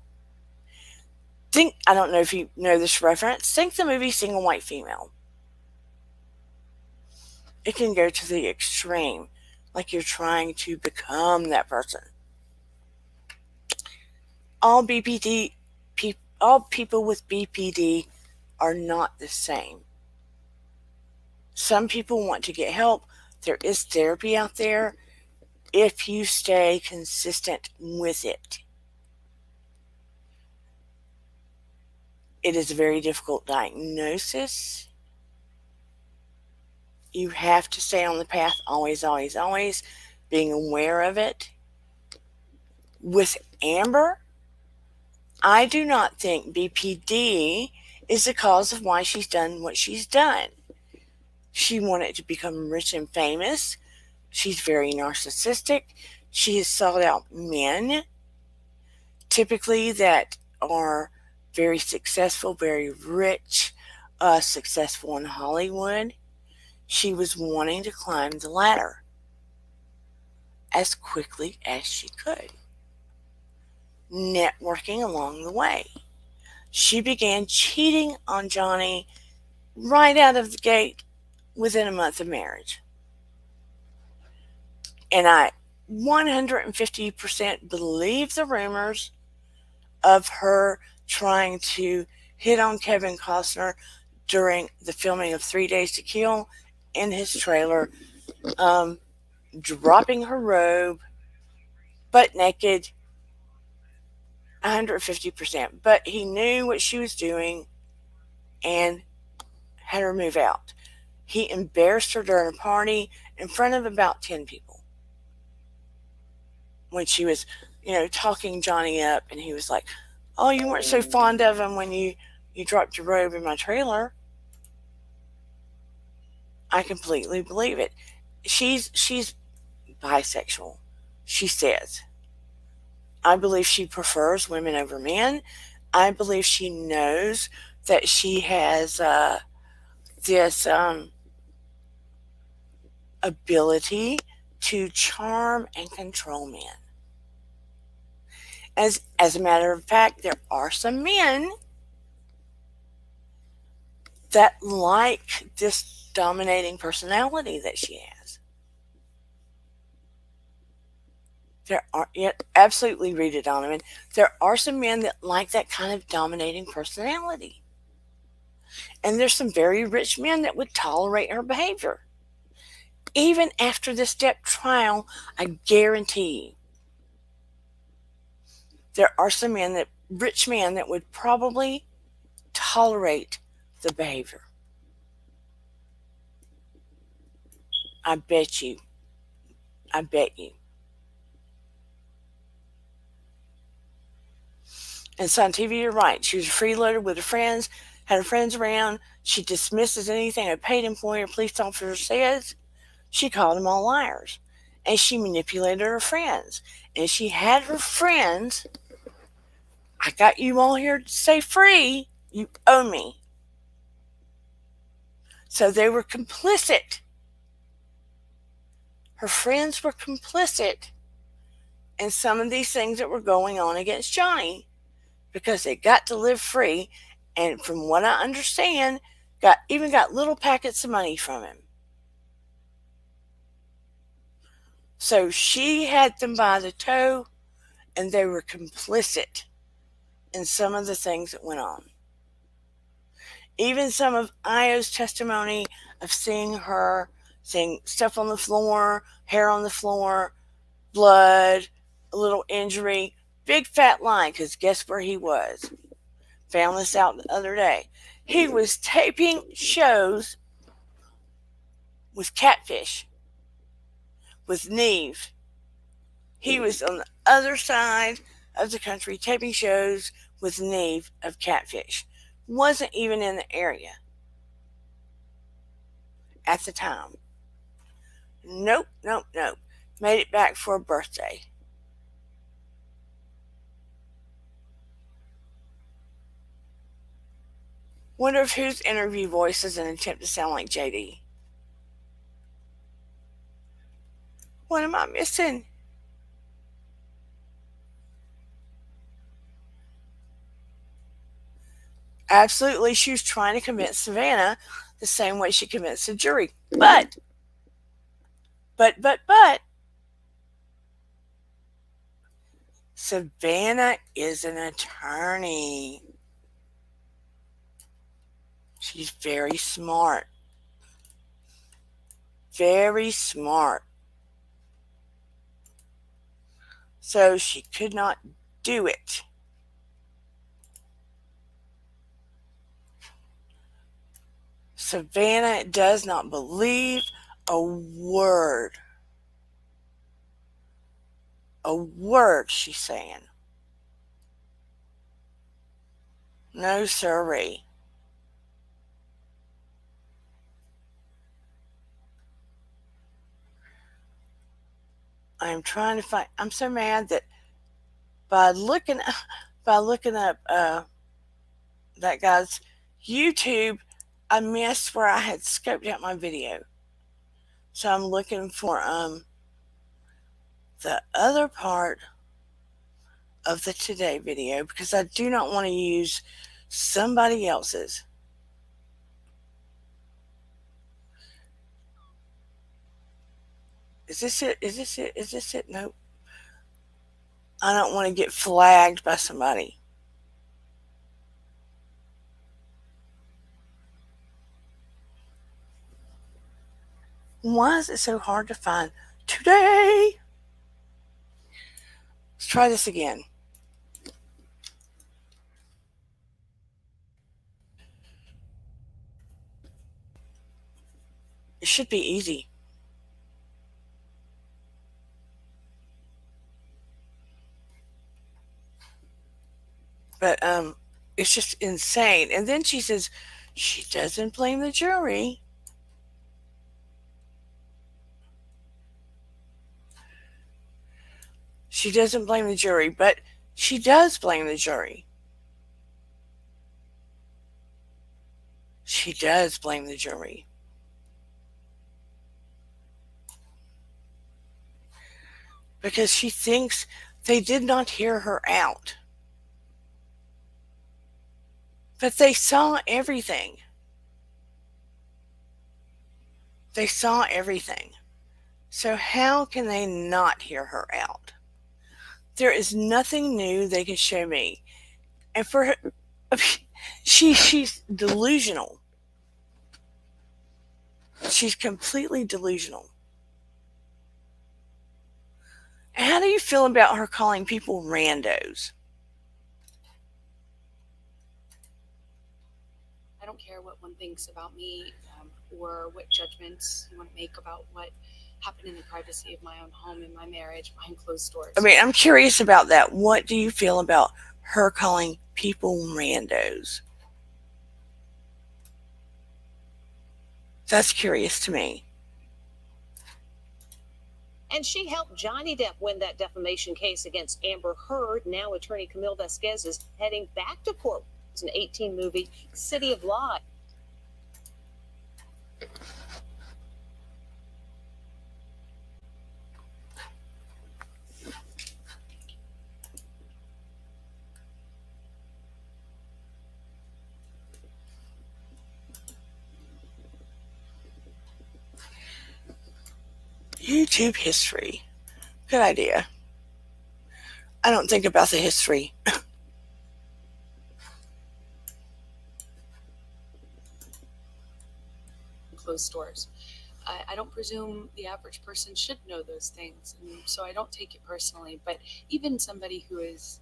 I don't know if you know this reference, think the movie Single White Female. It can go to the extreme, like you're trying to become that person. All people with BPD are not the same. Some people want to get help. There is therapy out there if you stay consistent with it. It is a very difficult diagnosis. You have to stay on the path, always, always, always, being aware of it. With Amber, I do not think BPD is the cause of why she's done what she's done. She wanted to become rich and famous. She's very narcissistic. She has sought out men, typically that are very successful, very rich, successful in Hollywood. She was wanting to climb the ladder as quickly as she could, networking along the way. She began cheating on Johnny right out of the gate within a month of marriage. And I 150% believe the rumors of her trying to hit on Kevin Costner during the filming of 3 Days to Kill in his trailer, dropping her robe, butt naked, 150%. But he knew what she was doing and had her move out. He embarrassed her during a party in front of about 10 people when she was, talking Johnny up, and he was like, "Oh, you weren't so fond of him when you dropped your robe in my trailer." I completely believe it. She's bisexual, she says. I believe she prefers women over men. I believe she knows that she has this ability to charm and control men. As a matter of fact, there are some men that like this dominating personality that she has. Absolutely read it, Donovan. There are some men that like that kind of dominating personality. And there's some very rich men that would tolerate her behavior. Even after this Depp trial, I guarantee you, there are some rich men that would probably tolerate the behavior. I bet you. And so on TV, you're right. She was a freeloader with her friends, had her friends around. She dismisses anything a paid employee or police officer says. She called them all liars. And she manipulated her friends. And she had her friends, "I got you all here to stay free. You owe me." So they were complicit. Her friends were complicit and some of these things that were going on against Johnny because they got to live free, and from what I understand, got little packets of money from him. So she had them by the toe, and they were complicit in some of the things that went on. Even some of Io's testimony of seeing stuff on the floor, hair on the floor, blood, a little injury, big fat lie, because guess where he was? Found this out the other day. He was taping shows with Catfish, with Neve. He was on the other side of the country taping shows with Neve of Catfish. Wasn't even in the area at the time. Nope. Made it back for a birthday. Wonder if whose interview voice is an attempt to sound like JD. What am I missing? Absolutely, she was trying to convince Savannah the same way she convinced the jury. But, Savannah is an attorney. She's very smart. Very smart. So she could not do it. Savannah does not believe a word. A word she's saying. No sirree. I'm trying to find. I'm so mad that by looking up that guy's YouTube, I missed where I had scoped out my video. So I'm looking for the other part of the Today video because I do not want to use somebody else's. Is this it? Nope. I don't want to get flagged by somebody. Why is it so hard to find Today? Let's try this again. It should be easy. But it's just insane. And then she says she doesn't blame the jury. She doesn't blame the jury, but she does blame the jury. She does blame the jury. Because she thinks they did not hear her out. But they saw everything. They saw everything. So how can they not hear her out? There is nothing new they can show me. And for her, she's delusional. She's completely delusional. And how do you feel about her calling people randos? I don't care what one thinks about me or what judgments you want to make about what happened in the privacy of my own home, in my marriage, behind closed doors. I mean, I'm curious about that. What do you feel about her calling people randos? That's curious to me. And she helped Johnny Depp win that defamation case against Amber Heard. Now attorney Camille Vasquez is heading back to court. It's an 2018 movie, City of Lies. YouTube history. Good idea. I don't think about the history. Closed doors. I don't presume the average person should know those things, and so I don't take it personally. But even somebody who is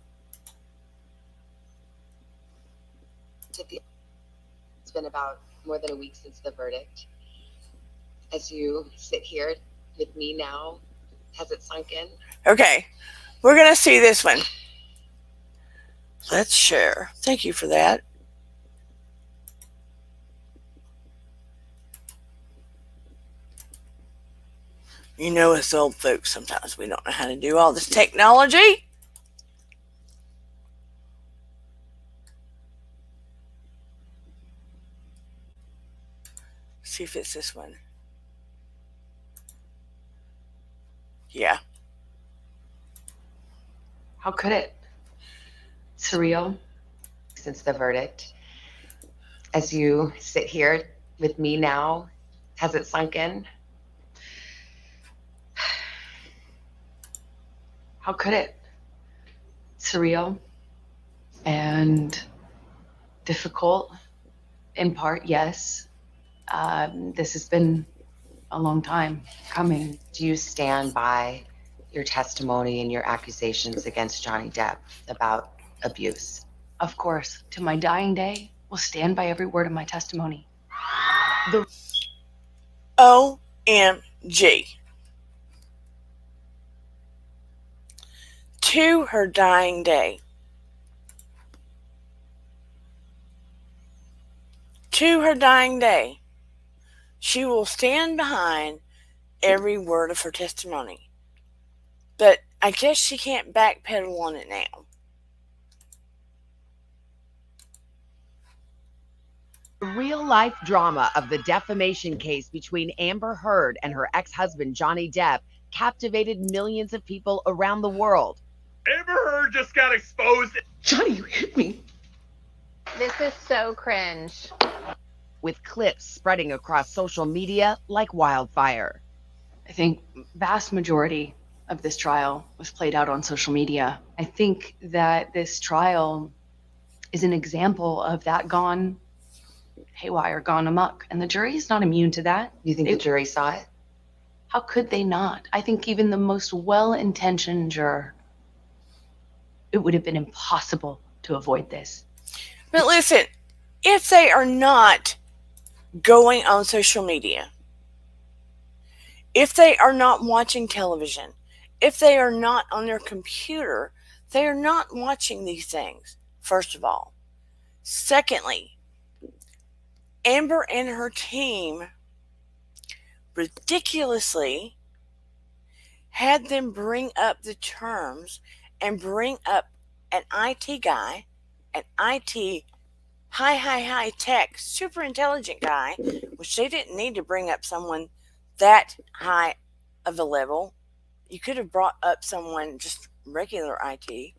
It's been about more than a week since the verdict. As you sit here with me now, has it sunk in? Okay, we're going to see this one. Let's share. Thank you for that. You know, us old folks, sometimes we don't know how to do all this technology. See if it's this one. Yeah. How could it? Surreal. Since the verdict. As you sit here with me now, has it sunk in? How could it? Surreal and difficult, in part, yes. This has been a long time coming. Do you stand by your testimony and your accusations against Johnny Depp about abuse? Of course, to my dying day, will stand by every word of my testimony. OMG. To her dying day. To her dying day. She will stand behind every word of her testimony. But I guess she can't backpedal on it now. The real-life drama of the defamation case between Amber Heard and her ex-husband Johnny Depp captivated millions of people around the world. Amber Heard just got exposed. Johnny, you hit me. This is so cringe. With clips spreading across social media like wildfire. I think vast majority of this trial was played out on social media. I think that this trial is an example of that gone haywire, gone amok, and the jury is not immune to that. You think the jury saw it? How could they not? I think even the most well-intentioned juror, it would have been impossible to avoid this. But listen, if they are not going on social media, if they are not watching television, if they are not on their computer, they are not watching these things, first of all. Secondly, Amber and her team ridiculously had them bring up the terms and bring up an IT guy, an IT high tech, super intelligent guy, which they didn't need to bring up someone that high of a level. You could have brought up someone just regular IT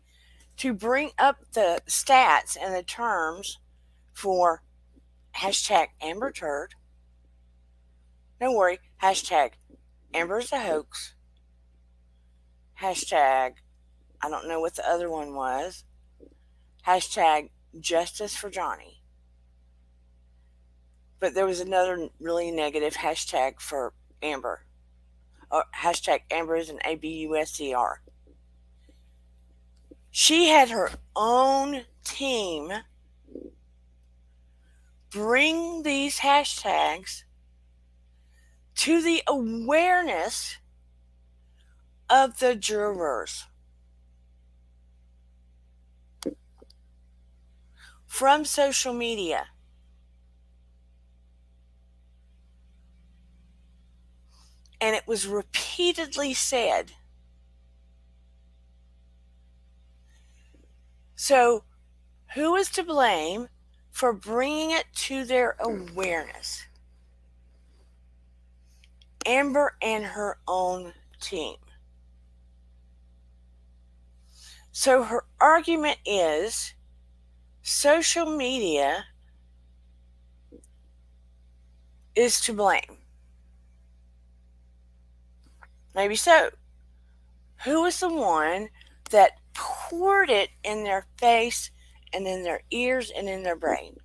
to bring up the stats and the terms for hashtag Amber Turd. Don't worry, hashtag Amber's a hoax. Hashtag, I don't know what the other one was. Hashtag justice for Johnny. But there was another really negative hashtag for Amber. Or hashtag Amber is an ABUSCR. She had her own team bring these hashtags to the awareness of the jurors from social media. And it was repeatedly said. So, who is to blame for bringing it to their awareness? Amber and her own team. So her argument is social media is to blame. Maybe so. Who was the one that poured it in their face and in their ears and in their brain?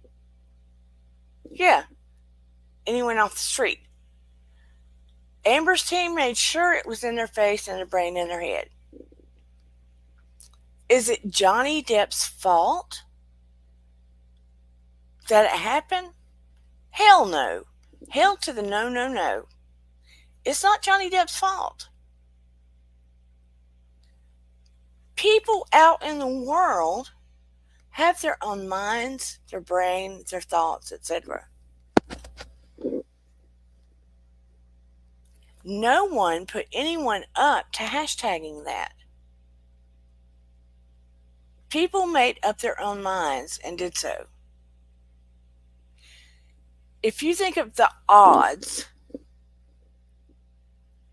Yeah, anyone off the street. Amber's team made sure it was in their face and their brain and their head. Is it Johnny Depp's fault that it happened? Hell no. Hell to the no, no, no. It's not Johnny Depp's fault. People out in the world have their own minds, their brain, their thoughts, etc. No one put anyone up to hashtagging that. People made up their own minds and did so. If you think of the odds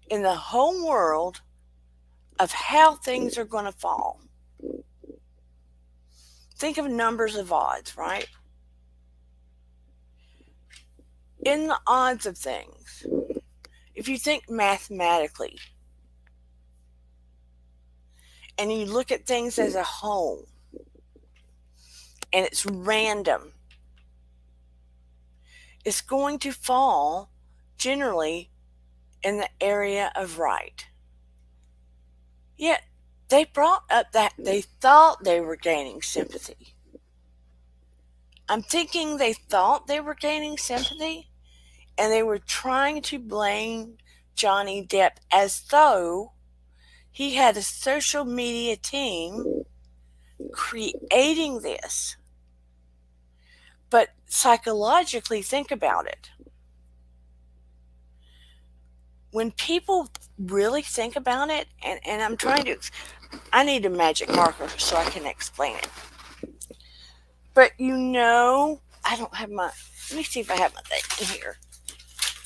in the whole world of how things are going to fall, think of numbers of odds, right? In the odds of things, if you think mathematically and you look at things as a whole and it's random, it's going to fall generally in the area of right. Yet they brought up that they thought they were gaining sympathy. I'm thinking they thought they were gaining sympathy and they were trying to blame Johnny Depp as though he had a social media team creating this. But psychologically, think about it. When people really think about it, and I'm trying to, I need a magic marker so I can explain it. But I don't have let me see if I have my thing here.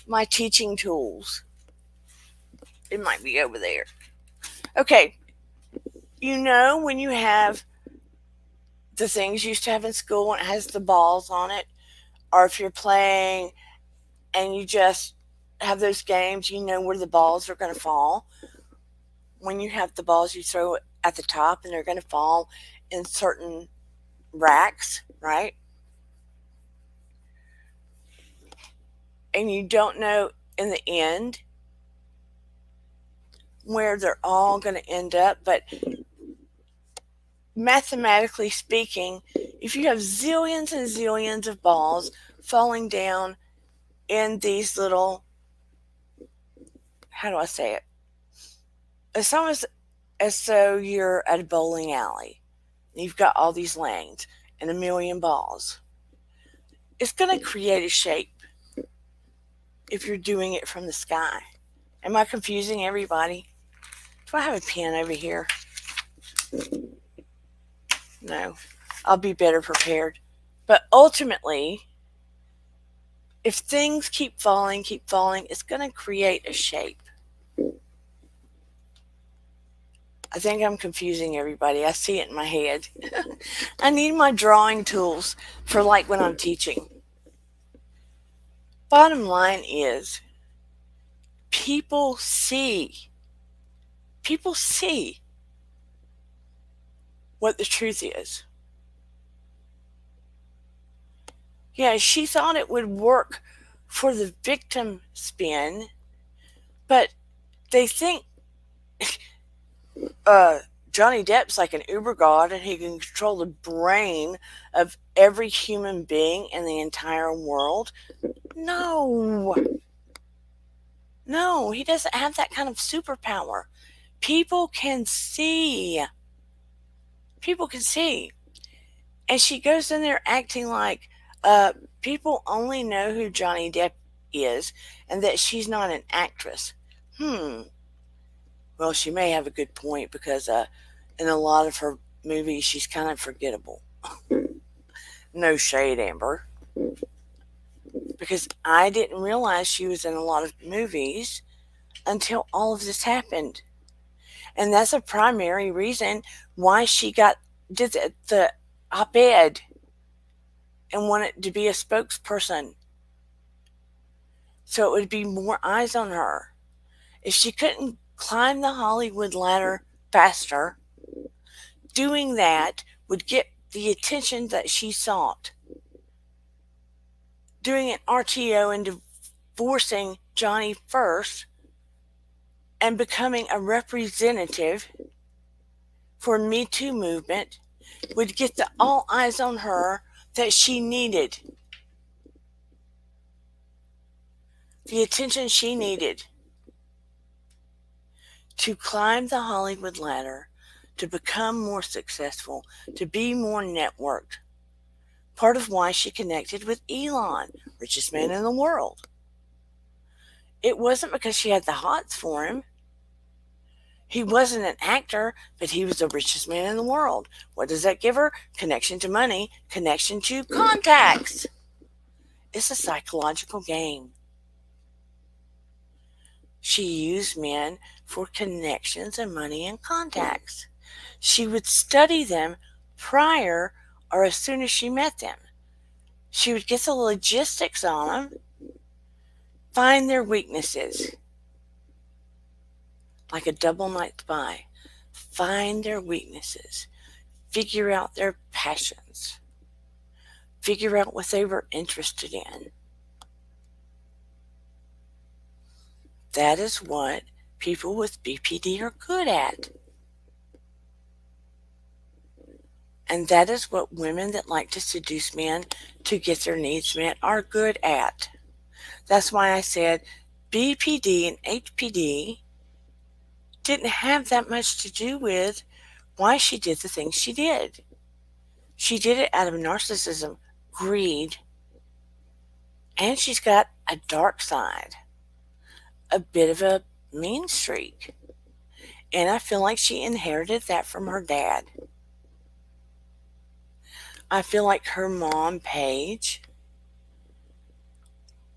My teaching tools. It might be over there. Okay. When you have the things you used to have in school and it has the balls on it, or if you're playing and you just have those games, where the balls are going to fall. When you have the balls, you throw it at the top and they're going to fall in certain racks, right? And you don't know in the end where they're all going to end up. But mathematically speaking, if you have zillions and zillions of balls falling down in these little, how do I say it? It's almost as though you're at a bowling alley. You've got all these lanes and a million balls. It's going to create a shape if you're doing it from the sky. Am I confusing everybody? Do I have a pen over here? No. I'll be better prepared. But ultimately, if things keep falling, it's going to create a shape. I think I'm confusing everybody. I see it in my head. I need my drawing tools for when I'm teaching. Bottom line is, people see what the truth is. Yeah, she thought it would work for the victim spin, but they think Johnny Depp's like an uber god and he can control the brain of every human being in the entire world. No, he doesn't have that kind of superpower. People can see. And she goes in there acting like people only know who Johnny Depp is and that she's not an actress. Well, she may have a good point because in a lot of her movies, she's kind of forgettable. No shade, Amber. Because I didn't realize she was in a lot of movies until all of this happened. And that's a primary reason why she did the op-ed and wanted to be a spokesperson. So it would be more eyes on her. If she couldn't climb the Hollywood ladder faster. Doing that would get the attention that she sought. Doing an RTO and divorcing Johnny first and becoming a representative for Me Too movement would get the all eyes on her that she needed. The attention she needed to climb the Hollywood ladder, to become more successful, to be more networked. Part of why she connected with Elon, richest man in the world. It wasn't because she had the hots for him. He wasn't an actor, but he was the richest man in the world. What does that give her? Connection to money, connection to contacts. It's a psychological game. She used men for connections and money and contacts. She would study them prior or as soon as she met them. She would get the logistics on them, find their weaknesses, like a double night spy. Find their weaknesses, figure out their passions, figure out what they were interested in. That is what people with BPD are good at. And that is what women that like to seduce men to get their needs met are good at. That's why I said BPD and HPD didn't have that much to do with why she did the things she did. She did it out of narcissism, greed, and she's got a dark side, a bit of a mean streak. And I feel like she inherited that from her dad. I feel like her mom, Paige,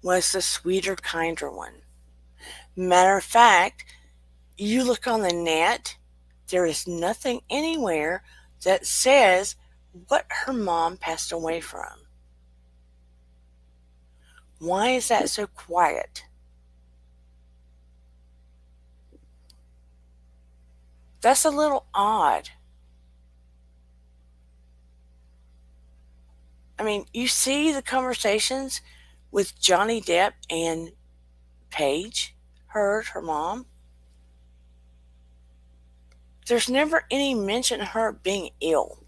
was the sweeter, kinder one. Matter of fact, you look on the net, there is nothing anywhere that says what her mom passed away from. Why is that so quiet? That's a little odd. I mean, you see the conversations with Johnny Depp and Paige, her mom. There's never any mention of her being ill.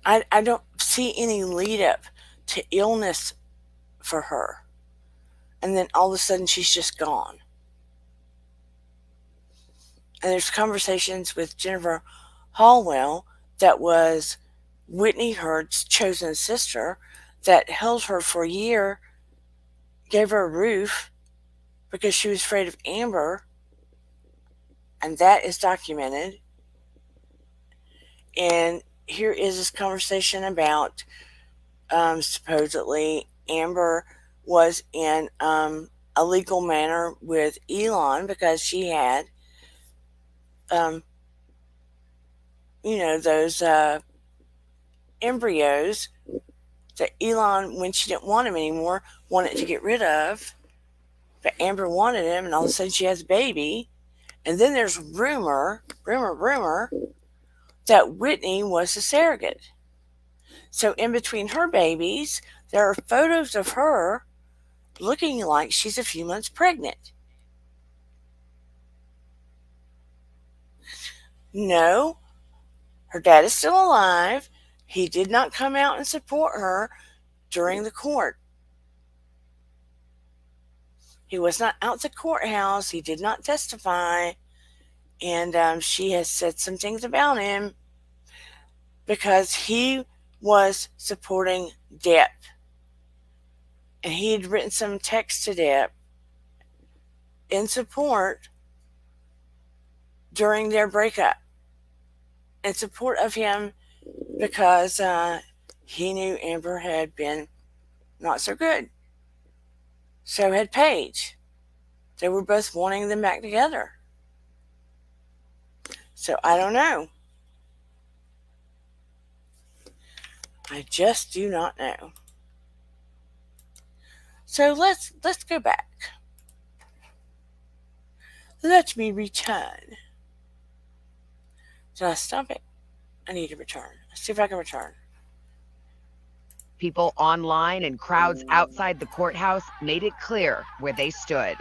I don't see any lead up to illness for her. And then all of a sudden she's just gone. And there's conversations with Jennifer Hallwell, that was Whitney Heard's chosen sister, that held her for a year, gave her a roof because she was afraid of Amber. And that is documented. And here is this conversation about supposedly Amber was in a legal manner with Elon because she had those embryos that Elon, when she didn't want him anymore, wanted to get rid of. But Amber wanted him, and all of a sudden she has a baby. And then there's rumor that Whitney was a surrogate. So in between her babies, there are photos of her looking like she's a few months pregnant. No, her dad is still alive. He did not come out and support her during the court. He was not out the courthouse. He did not testify. And she has said some things about him because he was supporting Depp. And he had written some text to Depp in support during their breakup, in support of him because he knew Amber had been not so good. So had Paige. They were both wanting them back together. So I don't know. I just do not know. So let's go back. Let me return. Did I stop it? I need to return. Let's see if I can return. People online and crowds outside the courthouse made it clear where they stood.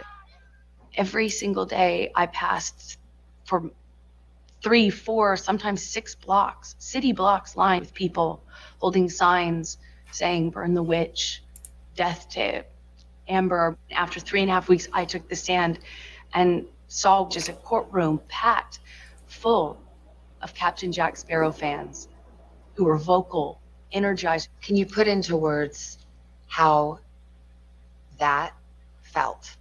Every single day I passed for 3, 4, sometimes 6 blocks, city blocks lined with people holding signs saying burn the witch, death to Amber. After 3.5 weeks, I took the stand and saw just a courtroom packed full of Captain Jack Sparrow fans who were vocal, energized. Can you put into words how that felt?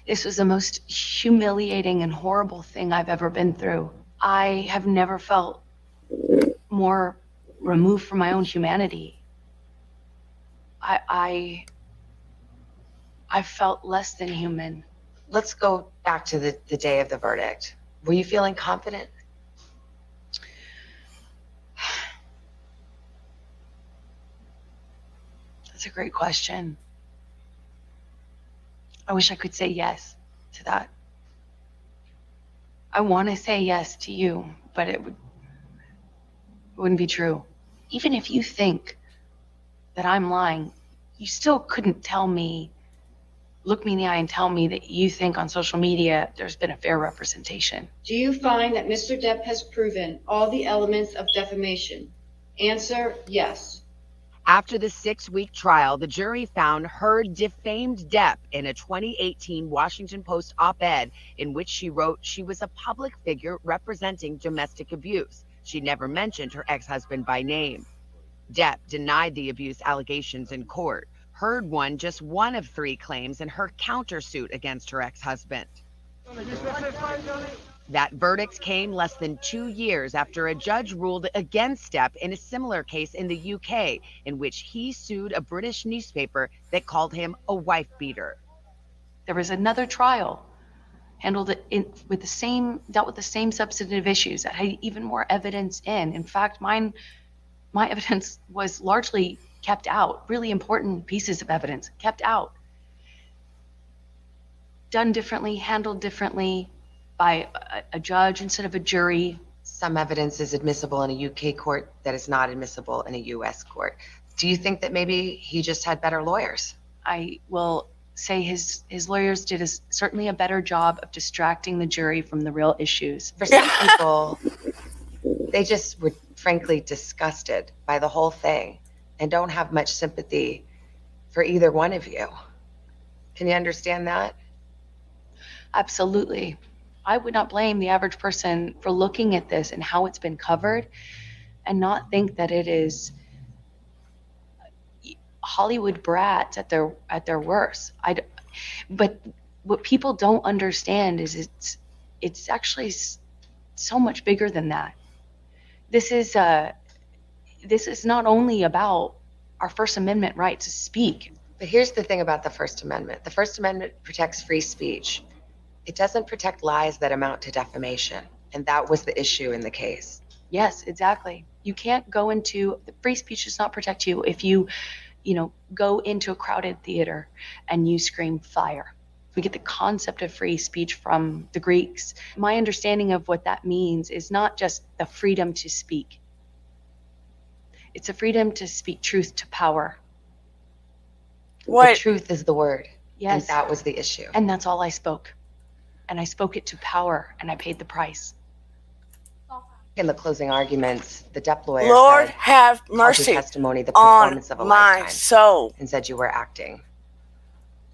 This was the most humiliating and horrible thing I've ever been through. I have never felt more removed from my own humanity. I felt less than human. Let's go back to the day of the verdict. Were you feeling confident? That's a great question. I wish I could say yes to that. I want to say yes to you, but it wouldn't be true. Even if you think that I'm lying, you still couldn't look me in the eye and tell me that you think on social media there's been a fair representation. Do you find that Mr. Depp has proven all the elements of defamation? Answer, yes. After the 6-week trial, the jury found Heard defamed Depp in a 2018 Washington Post op-ed in which she wrote she was a public figure representing domestic abuse. She never mentioned her ex-husband by name. Depp denied the abuse allegations in court. Heard won just one of 3 claims in her countersuit against her ex-husband. That verdict came less than 2 years after a judge ruled against Depp in a similar case in the UK, in which he sued a British newspaper that called him a wife beater. There was another trial dealt with the same substantive issues that had even more evidence in. In fact, my evidence was largely kept out. Really important pieces of evidence kept out. Done differently, handled differently by a judge instead of a jury. Some evidence is admissible in a UK court that is not admissible in a US court. Do you think that maybe he just had better lawyers? I will say his lawyers did certainly a better job of distracting the jury from the real issues. For some people, they just were frankly disgusted by the whole thing and don't have much sympathy for either one of you. Can you understand that? Absolutely. I would not blame the average person for looking at this and how it's been covered and not think that it is Hollywood brats at their worst. But what people don't understand is it's actually so much bigger than that. This is not only about our First Amendment right to speak. But here's the thing about the First Amendment. The First Amendment protects free speech. It doesn't protect lies that amount to defamation. And that was the issue in the case. Yes, exactly. You can't go into the free speech does not protect you if you go into a crowded theater and you scream fire. We get the concept of free speech from the Greeks. My understanding of what that means is not just the freedom to speak. It's a freedom to speak truth to power. The truth is the word. Yes. And that was the issue. And that's all I spoke. And I spoke it to power, and I paid the price. In the closing arguments, the Depp lawyer Lord said, have called your mercy testimony the on performance of a my lifetime, soul. and said you were acting.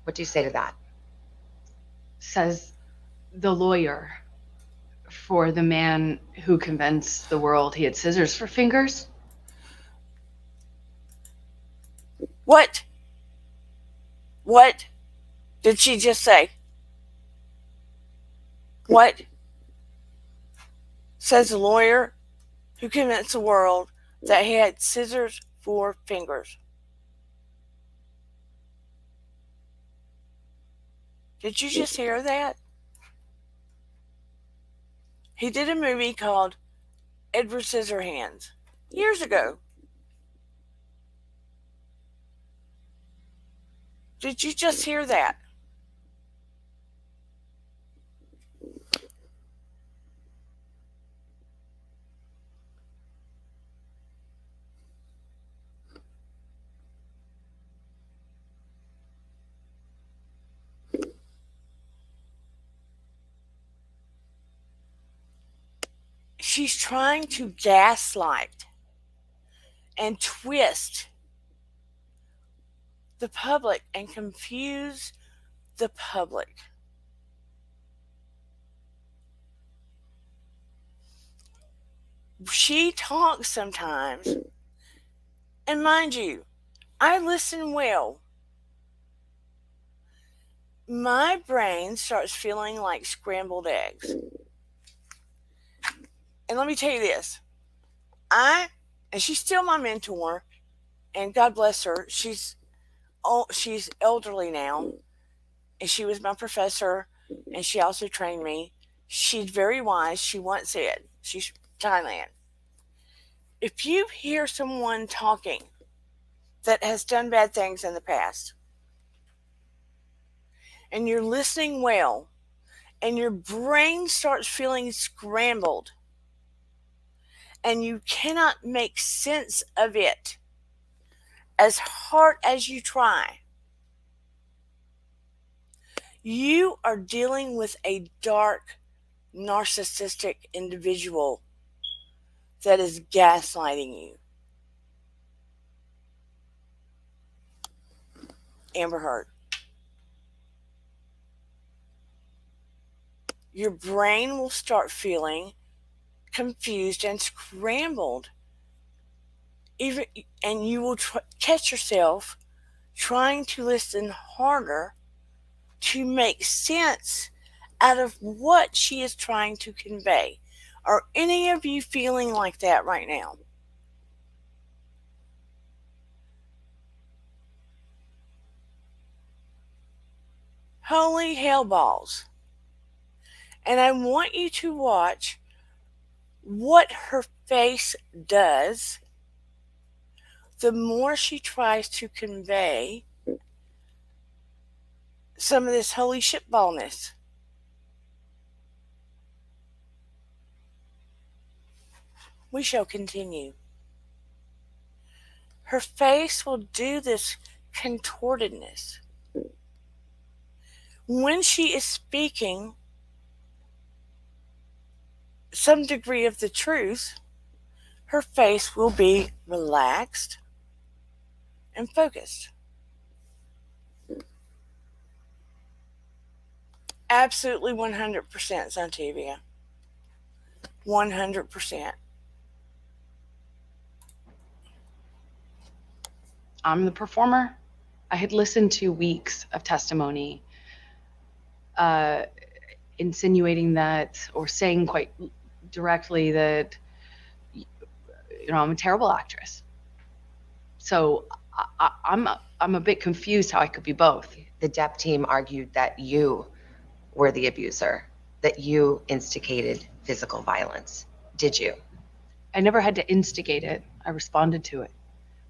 What do you say to that? Says the lawyer for the man who convinced the world he had scissors for fingers. What? What did she just say? What? Says the lawyer who convinced the world that he had scissors for fingers. Did you just hear that? He did a movie called Edward Scissorhands years ago. Did you just hear that? She's trying to gaslight and twist the public and confuse the public. She talks sometimes, and mind you, I listen well. My brain starts feeling like scrambled eggs. And let me tell you this. And she's still my mentor, and God bless her. She's elderly now, and she was my professor, and she also trained me. She's very wise. She once said, she's Thailand. If you hear someone talking that has done bad things in the past, and you're listening well, and your brain starts feeling scrambled, and you cannot make sense of it as hard as you try, you are dealing with a dark, narcissistic individual that is gaslighting you. Amber Heard. Your brain will start feeling confused and scrambled. And you will catch yourself trying to listen harder to make sense out of what she is trying to convey. Are any of you feeling like that right now? Holy hell balls. And I want you to watch what her face does the more she tries to convey some of this holy shitballness. We shall continue. Her face will do this contortedness. When she is speaking some degree of the truth, her face will be relaxed and focused. Absolutely 100% Santivia. 100%. I'm the performer. I had listened to weeks of testimony insinuating that, or saying quite directly that, I'm a terrible actress. So I'm a bit confused how I could be both. The Depp team argued that you were the abuser, that you instigated physical violence. Did you? I never had to instigate it. I responded to it.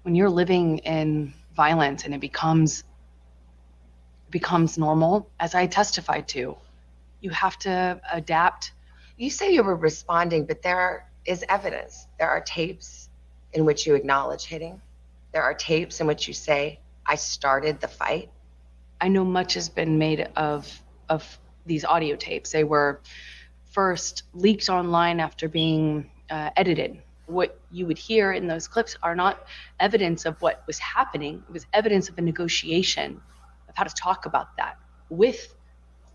When you're living in violence and it becomes normal, as I testified to, you have to adapt. You say you were responding, but there is evidence. There are tapes in which you acknowledge hitting. There are tapes in which you say, I started the fight. I know much has been made of these audio tapes. They were first leaked online after being edited. What you would hear in those clips are not evidence of what was happening. It was evidence of a negotiation of how to talk about that with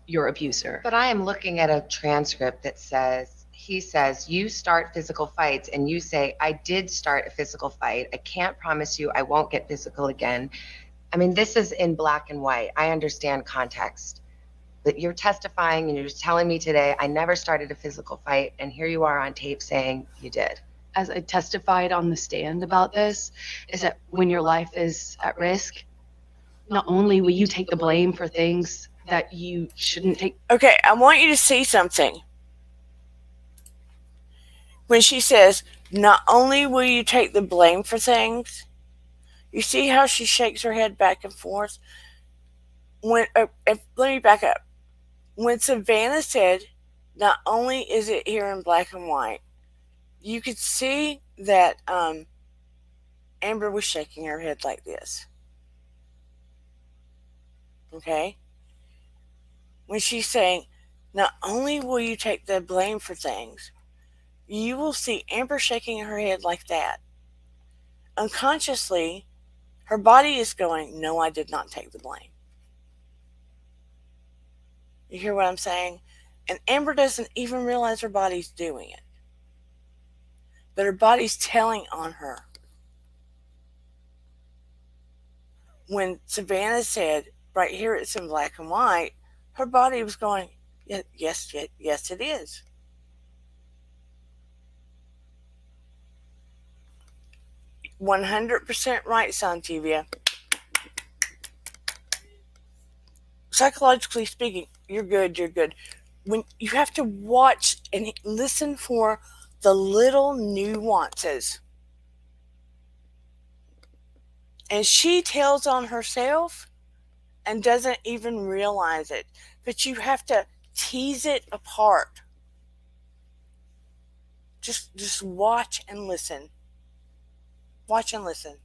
your abuser. But I am looking at a transcript that says, he says, you start physical fights, and you say, I did start a physical fight. I can't promise you I won't get physical again. I mean, this is in black and white. I understand context. But you're testifying and you're just telling me today, I never started a physical fight, and here you are on tape saying you did. As I testified on the stand about this, is that when your life is at risk, not only will you take the blame for things that you shouldn't take. Okay, I want you to see something. When she says, not only will you take the blame for things, you see how she shakes her head back and forth? Let me back up. When Savannah said, not only is it here in black and white, you could see that Amber was shaking her head like this. Okay? When she's saying, not only will you take the blame for things, you will see Amber shaking her head like that. Unconsciously, her body is going, no, I did not take the blame. You hear what I'm saying? And Amber doesn't even realize her body's doing it. But her body's telling on her. When Savannah said, right here it's in black and white, her body was going, yes, it is. "100% right, Santivia. Psychologically speaking, you're good. When you have to watch and listen for the little nuances. And she tells on herself and doesn't even realize it. But you have to tease it apart. Just watch and listen. Watch and listen.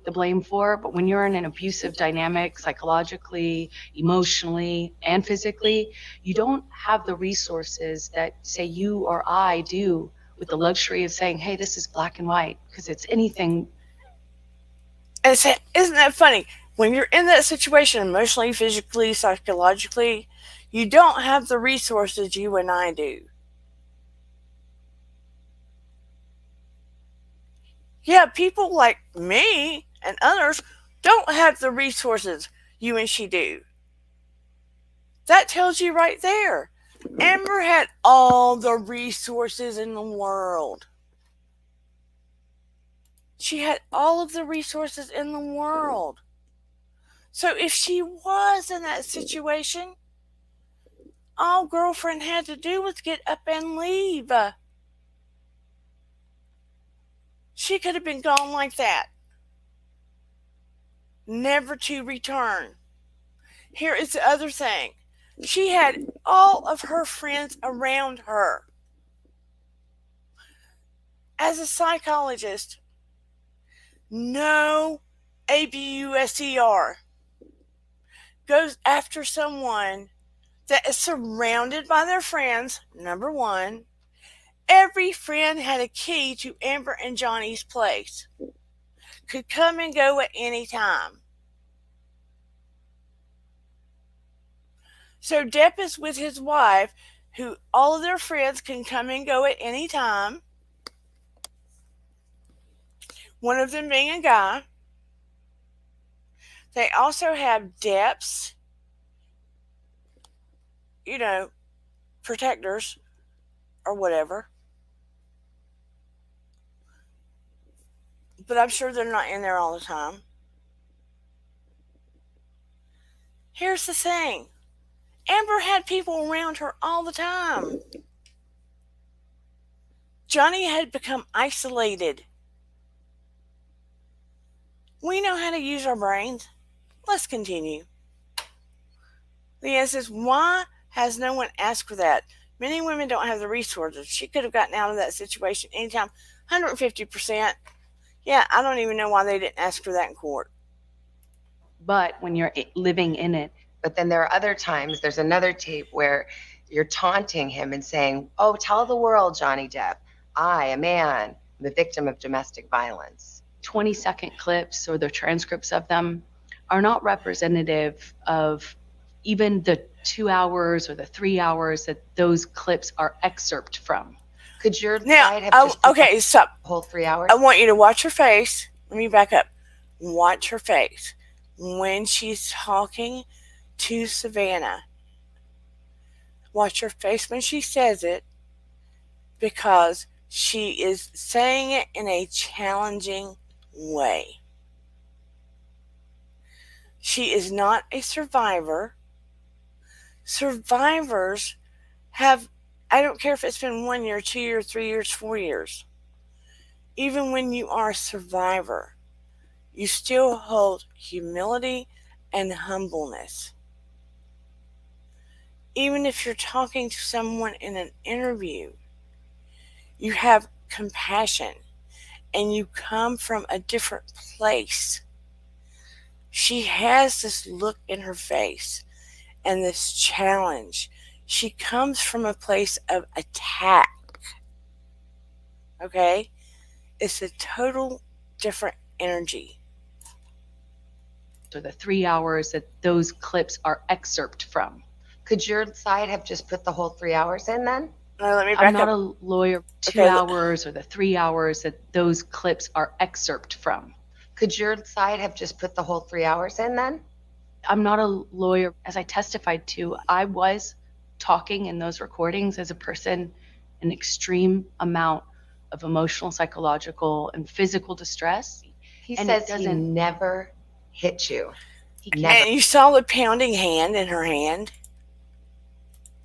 The blame for, but when you're in an abusive dynamic, psychologically, emotionally, and physically, you don't have the resources that, say, you or I do with the luxury of saying, hey, this is black and white, because it's anything. And isn't that funny? When you're in that situation, emotionally, physically, psychologically, you don't have the resources you and I do. Yeah, people like me and others don't have the resources you and she do. That tells you right there. Amber had all the resources in the world. She had all of the resources in the world. So if she was in that situation, all girlfriend had to do was get up and leave. She could have been gone like that, never to return. Here is the other thing. She had all of her friends around her. As a psychologist, no ABUSER goes after someone that is surrounded by their friends. Number one, every friend had a key to Amber and Johnny's place. Could come and go at any time. So Depp is with his wife, who all of their friends can come and go at any time. One of them being a guy. They also have Depp's, protectors or whatever. But I'm sure they're not in there all the time. Here's the thing. Amber had people around her all the time. Johnny had become isolated. We know how to use our brains. Let's continue. Leanne says, why has no one asked for that? Many women don't have the resources. She could have gotten out of that situation anytime. 150%. Yeah, I don't even know why they didn't ask for that in court. But when you're living in it. But then there are other times, there's another tape where you're taunting him and saying, oh, tell the world, Johnny Depp, I, a man, am a victim of domestic violence. 20-second clips or the transcripts of them are not representative of even the 2 hours or the 3 hours that those clips are excerpt from. Could your Now, side have just okay, stop. whole 3 hours? I want you to watch her face. Let me back up. Watch her face when she's talking to Savannah. Watch her face when she says it, because she is saying it in a challenging way. She is not a survivor. Survivors have, I don't care if it's been 1 year, 2 years, 3 years, 4 years. Even when you are a survivor, you still hold humility and humbleness. Even if you're talking to someone in an interview, you have compassion and you come from a different place. She has this look in her face and this challenge. She comes from a place of attack. Okay? It's a total different energy. Or the 3 hours that those clips are excerpt from. Could your side have just put the whole 3 hours in then? No, let me I'm back not up. a lawyer. 2 Okay, hours or the 3 hours that those clips are excerpt from. Could your side have just put the whole 3 hours in then? I'm not a lawyer. As I testified to, I was talking in those recordings as a person in extreme amount of emotional, psychological, and physical distress. He And says it he doesn't- never hit you. He Never. and you saw the pounding hand in her hand.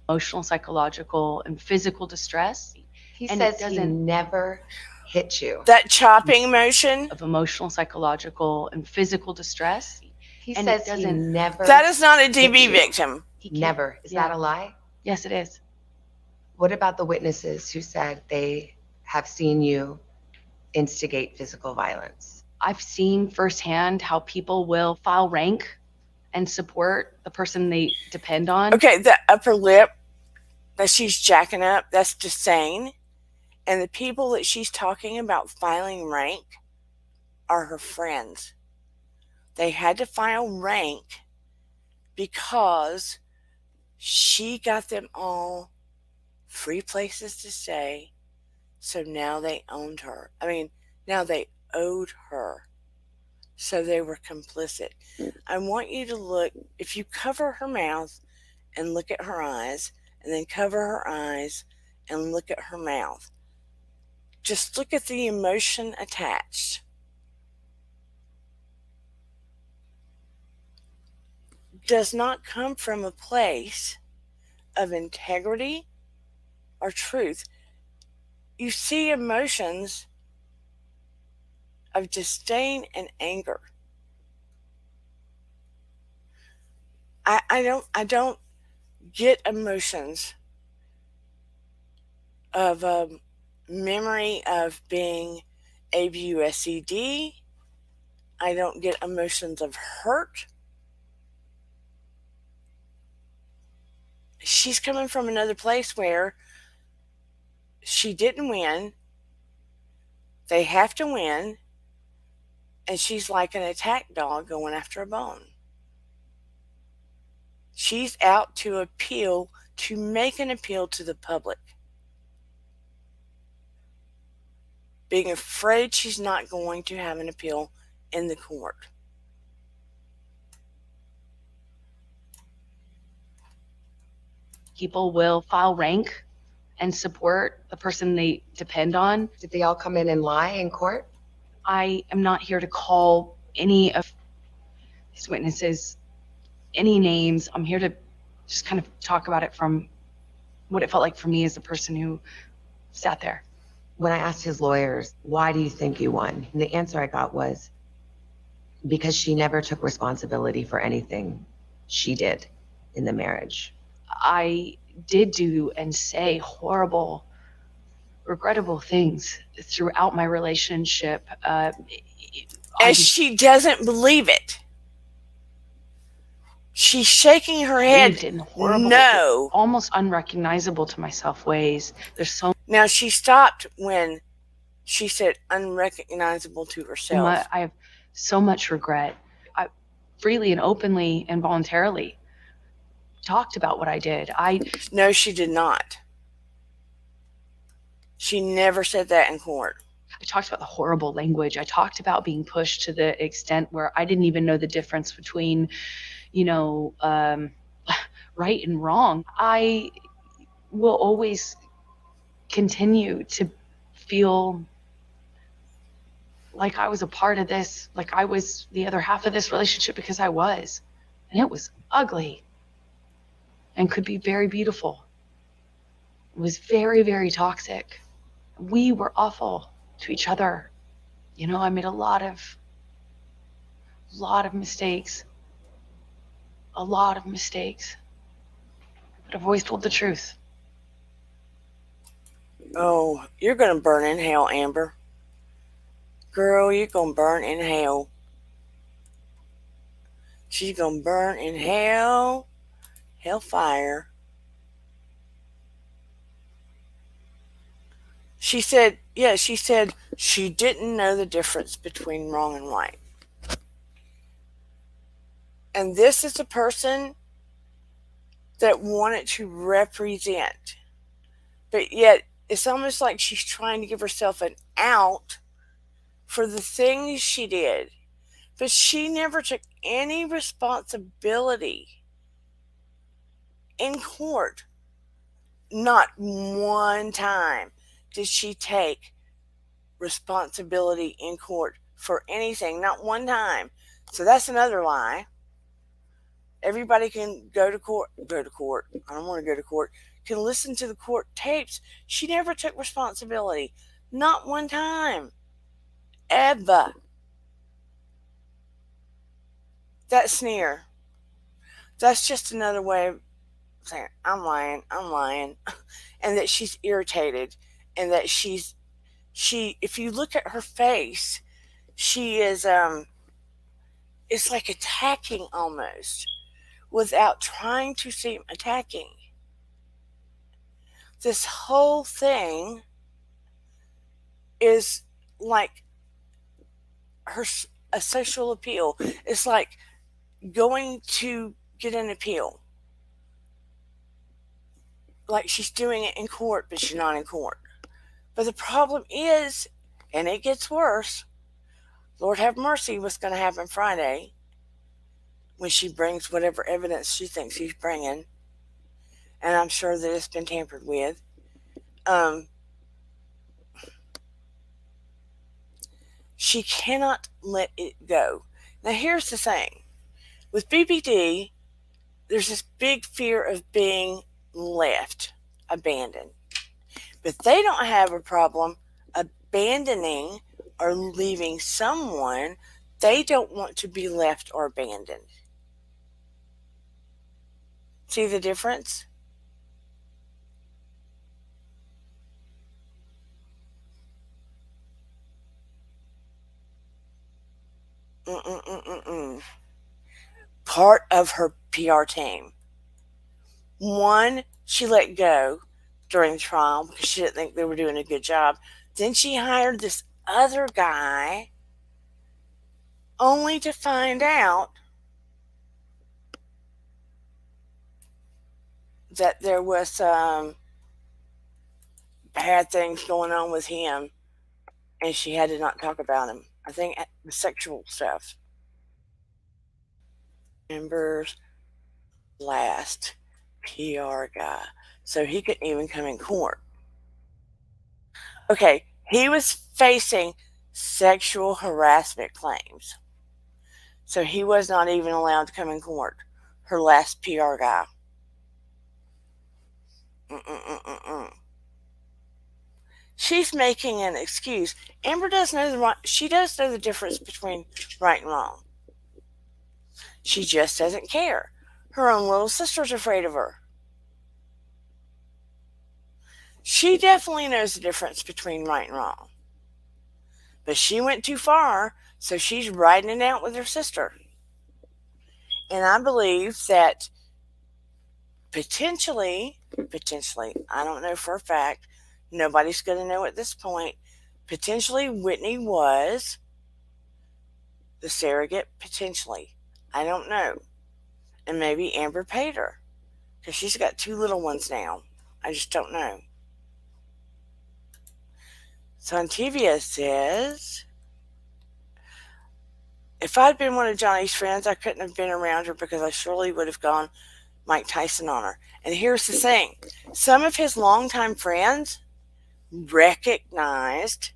Emotional, psychological, and physical distress. He And says it he doesn't- never hit you. That chopping motion. Of emotional, psychological, and physical distress. He And says it he doesn't- never. That is not a hit DV you. victim. He can't- Never. Is Yeah. that a lie? Yes, it is. What about the witnesses who said they have seen you instigate physical violence? I've seen firsthand how people will file rank and support the person they depend on. Okay, the upper lip that she's jacking up, that's disdain. And the people that she's talking about filing rank are her friends. They had to file rank because she got them all free places to stay. So now they owned her. Now they owed her. So they were complicit. I want you to look, if you cover her mouth and look at her eyes, and then cover her eyes and look at her mouth, just look at the emotion attached. Does not come from a place of integrity or truth. You see emotions of disdain and anger. I don't get emotions of memory of being ABUSCD. I don't get emotions of hurt. She's coming from another place where she didn't win. They have to win. And she's like an attack dog going after a bone. She's out to appeal, to make an appeal to the public. Being afraid she's not going to have an appeal in the court. People will file rank and support the person they depend on. Did they all come in and lie in court? I am not here to call any of these witnesses any names. I'm here to just kind of talk about it from what it felt like for me as the person who sat there. When I asked his lawyers, why do you think you won? And the answer I got was because she never took responsibility for anything she did in the marriage. I did do and say horrible, regrettable things throughout my relationship. And she doesn't believe it. She's shaking her head. In horrible, No. almost unrecognizable to myself ways. There's so Now she stopped when she said unrecognizable to herself. much. I have so much regret. I freely and openly and voluntarily talked about what I did. No, she did not. She never said that in court. I talked about the horrible language. I talked about being pushed to the extent where I didn't even know the difference between, right and wrong. I will always continue to feel like I was a part of this, like I was the other half of this relationship, because I was. And it was ugly and could be very beautiful. It was very, very toxic. We were awful to each other. I made a lot of lot of mistakes. A lot of mistakes. But I've always told the truth. Oh, you're going to burn in hell, Amber. Girl, you're going to burn in hell. She's going to burn in hell. Hellfire. She said she didn't know the difference between wrong and right. And this is a person that wanted to represent. But yet, it's almost like she's trying to give herself an out for the things she did. But she never took any responsibility in court. Not one time did she take responsibility in court for anything. Not one time. So that's another lie. Everybody can go to court. I don't want to go to court. Can listen to the court tapes. She never took responsibility. Not one time. Ever. That sneer. That's just another way of saying, I'm lying. And that she's irritated. And that if you look at her face, she is, it's like attacking almost, without trying to seem attacking. This whole thing is like a sexual appeal. It's like going to get an appeal. Like she's doing it in court, but she's not in court. But the problem is, and it gets worse, Lord have mercy, what's going to happen Friday when she brings whatever evidence she thinks she's bringing. And I'm sure that it's been tampered with. She cannot let it go. Now, here's the thing. With BBD, there's this big fear of being left, abandoned. But they don't have a problem abandoning or leaving someone. They don't want to be left or abandoned. See the difference? Part of her PR team. One, she let go during the trial because she didn't think they were doing a good job. Then she hired this other guy only to find out that there was some bad things going on with him, and she had to not talk about him. I think the sexual stuff. Amber's last PR guy. So he couldn't even come in court. Okay, he was facing sexual harassment claims. So he was not even allowed to come in court. Her last PR guy. She's making an excuse. Amber does know she does know the difference between right and wrong. She just doesn't care. Her own little sister's afraid of her. She definitely knows the difference between right and wrong. But she went too far, so she's riding it out with her sister. And I believe that potentially, I don't know for a fact, nobody's going to know at this point, potentially Whitney was the surrogate, potentially. I don't know. And maybe Amber paid her, because she's got 2 little ones now. I just don't know. Santivia says, if I'd been one of Johnny's friends, I couldn't have been around her because I surely would have gone Mike Tyson on her. And here's the thing. Some of his longtime friends recognized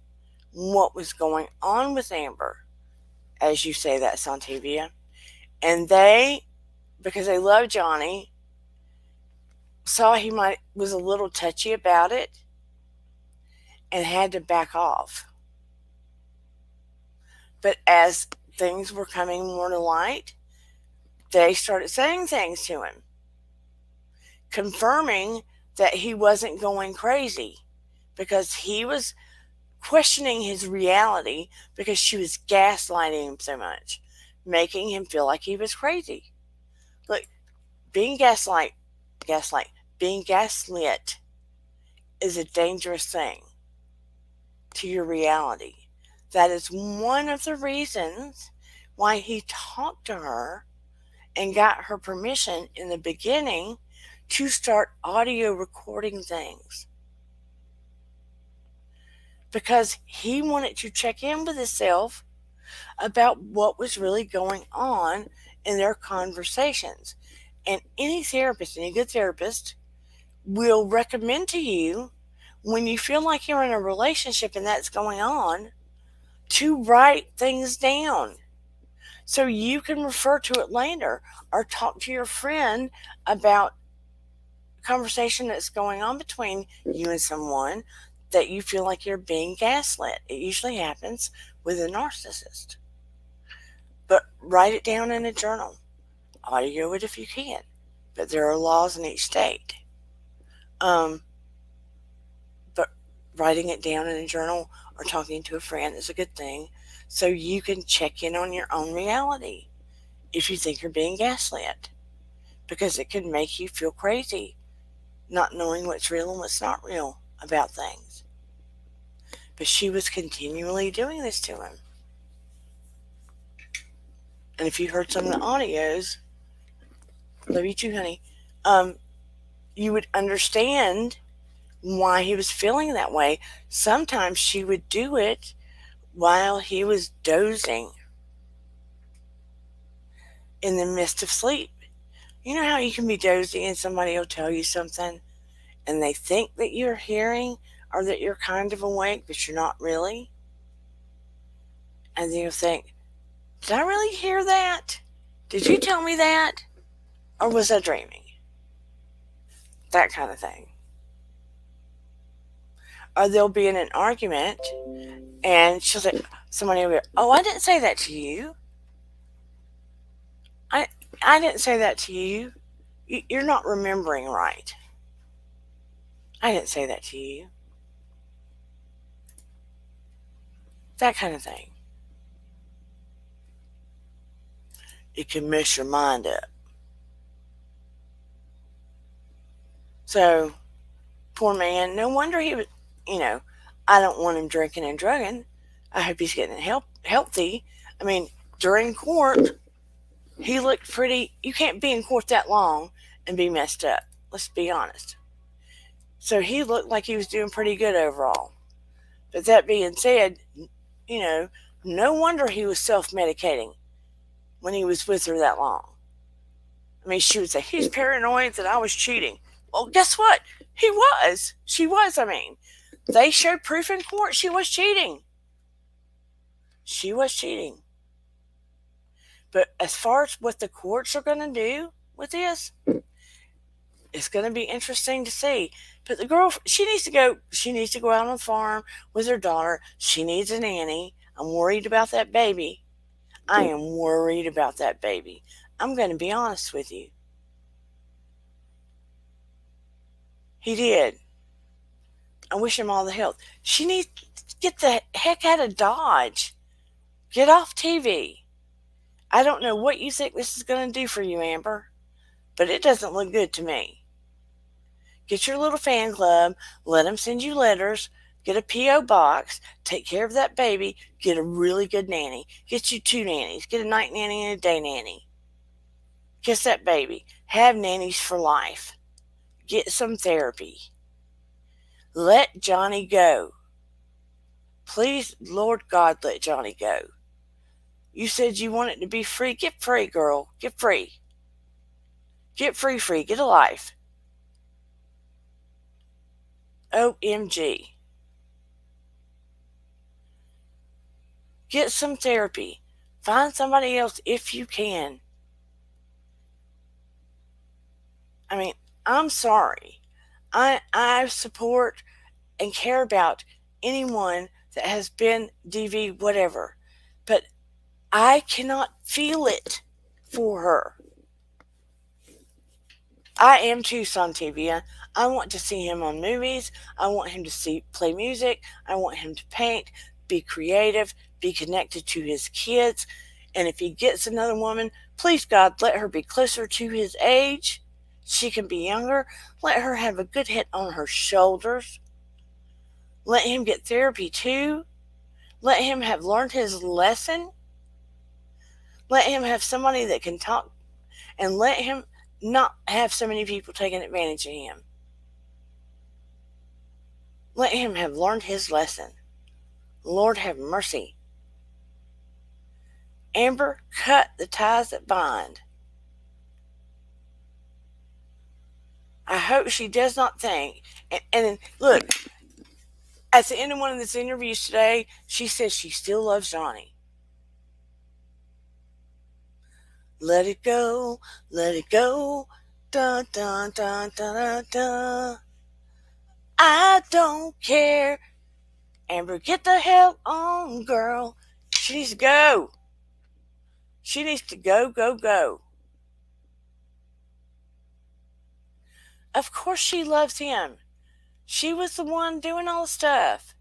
what was going on with Amber, as you say that, Santivia. And they, because they love Johnny, saw he was a little touchy about it and had to back off. But as things were coming more to light, they started saying things to him, confirming that he wasn't going crazy, because he was questioning his reality because she was gaslighting him so much, making him feel like he was crazy. Look, being being gaslit is a dangerous thing to your reality. That is one of the reasons why he talked to her and got her permission in the beginning to start audio recording things. Because he wanted to check in with himself about what was really going on in their conversations. And any therapist, any good therapist, will recommend to you, when you feel like you're in a relationship and that's going on, to write things down so you can refer to it later, or talk to your friend about conversation that's going on between you and someone that you feel like you're being gaslit. It usually happens with a narcissist. But write it down in a journal. Audio it if you can. But there are laws in each state. But writing it down in a journal or talking to a friend is a good thing, so you can check in on your own reality if you think you're being gaslit, because it can make you feel crazy not knowing what's real and what's not real about things. But she was continually doing this to him. And if you heard some of the audios, love you too, honey, you would understand why he was feeling that way. Sometimes she would do it while he was dozing in the midst of sleep. You know how you can be dozing and somebody will tell you something and they think that you're hearing or that you're kind of awake, but you're not really? And then you'll think, did I really hear that? Did you tell me that? Or was I dreaming? That kind of thing. Or they'll be in an argument and she'll say, somebody will go, oh, I didn't say that to you. I didn't say that to you. You're not remembering right. I didn't say that to you. That kind of thing. It can mess your mind up. So, poor man, no wonder he was, I don't want him drinking and drugging. I hope he's getting healthy. I mean, during court, he looked pretty. You can't be in court that long and be messed up. Let's be honest. So he looked like he was doing pretty good overall. But that being said, no wonder he was self-medicating when he was with her that long. I mean, she would say, he's paranoid that I was cheating. Well, guess what? He was. She was, They showed proof in court she was cheating. She was cheating. But as far as what the courts are going to do with this, it's going to be interesting to see. But the girl, she needs to go out on the farm with her daughter. She needs a nanny. I'm worried about that baby. I am worried about that baby. I'm going to be honest with you. He did. I wish him all the health. She needs to get the heck out of Dodge. Get off TV. I don't know what you think this is going to do for you, Amber, but it doesn't look good to me. Get your little fan club. Let them send you letters. Get a P.O. box. Take care of that baby. Get a really good nanny. Get you 2 nannies. Get a night nanny and a day nanny. Kiss that baby. Have nannies for life. Get some therapy. Let Johnny go. Please, Lord God, let Johnny go. You said you wanted to be free. Get free, girl. Get free. Get free. Get a life. OMG. Get some therapy. Find somebody else if you can. I mean, I'm sorry. I support and care about anyone that has been DV, whatever. But I cannot feel it for her. I am too, Santivia. I want to see him on movies. I want him to play music. I want him to paint, be creative, be connected to his kids. And if he gets another woman, please God, let her be closer to his age. She can be younger. Let her have a good head on her shoulders. Let him get therapy too. Let him have learned his lesson. Let him have somebody that can talk, and let him not have so many people taking advantage of him. Let him have learned his lesson. Lord have mercy. Amber, cut the ties that bind. I hope she does not think. And look, at the end of one of these interviews today, she says she still loves Johnny. Let it go, let it go. Dun, dun, dun, dun, dun, dun. I don't care. Amber, get the hell on, girl. She needs to go. She needs to go, go, go. Of course she loves him. She was the one doing all the stuff.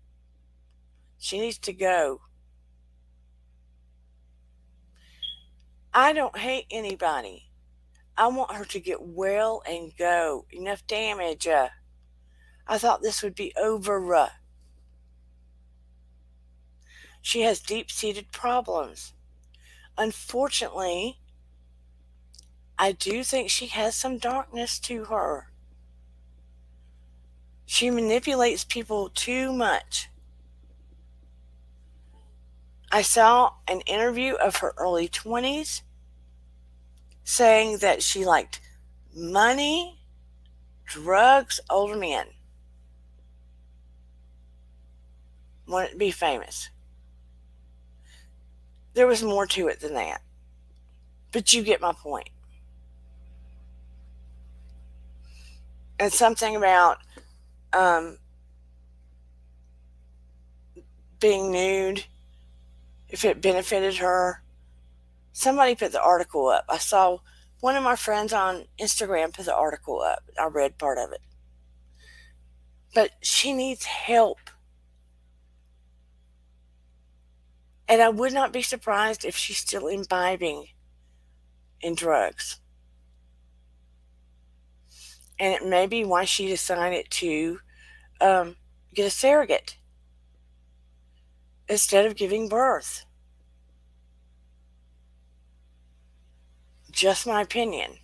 She needs to go. I don't hate anybody. I want her to get well and go. Enough damage. I thought this would be over. She has deep-seated problems. Unfortunately, I do think she has some darkness to her. She manipulates people too much. I saw an interview of her early 20s saying that she liked money, drugs, older men. Wanted to be famous. There was more to it than that. But you get my point. And something about being nude, if it benefited her. Somebody put the article up. I saw one of my friends on Instagram put the article up. I read part of it. But she needs help. And I would not be surprised if she's still imbibing in drugs. And it may be why she decided to get a surrogate instead of giving birth. Just my opinion.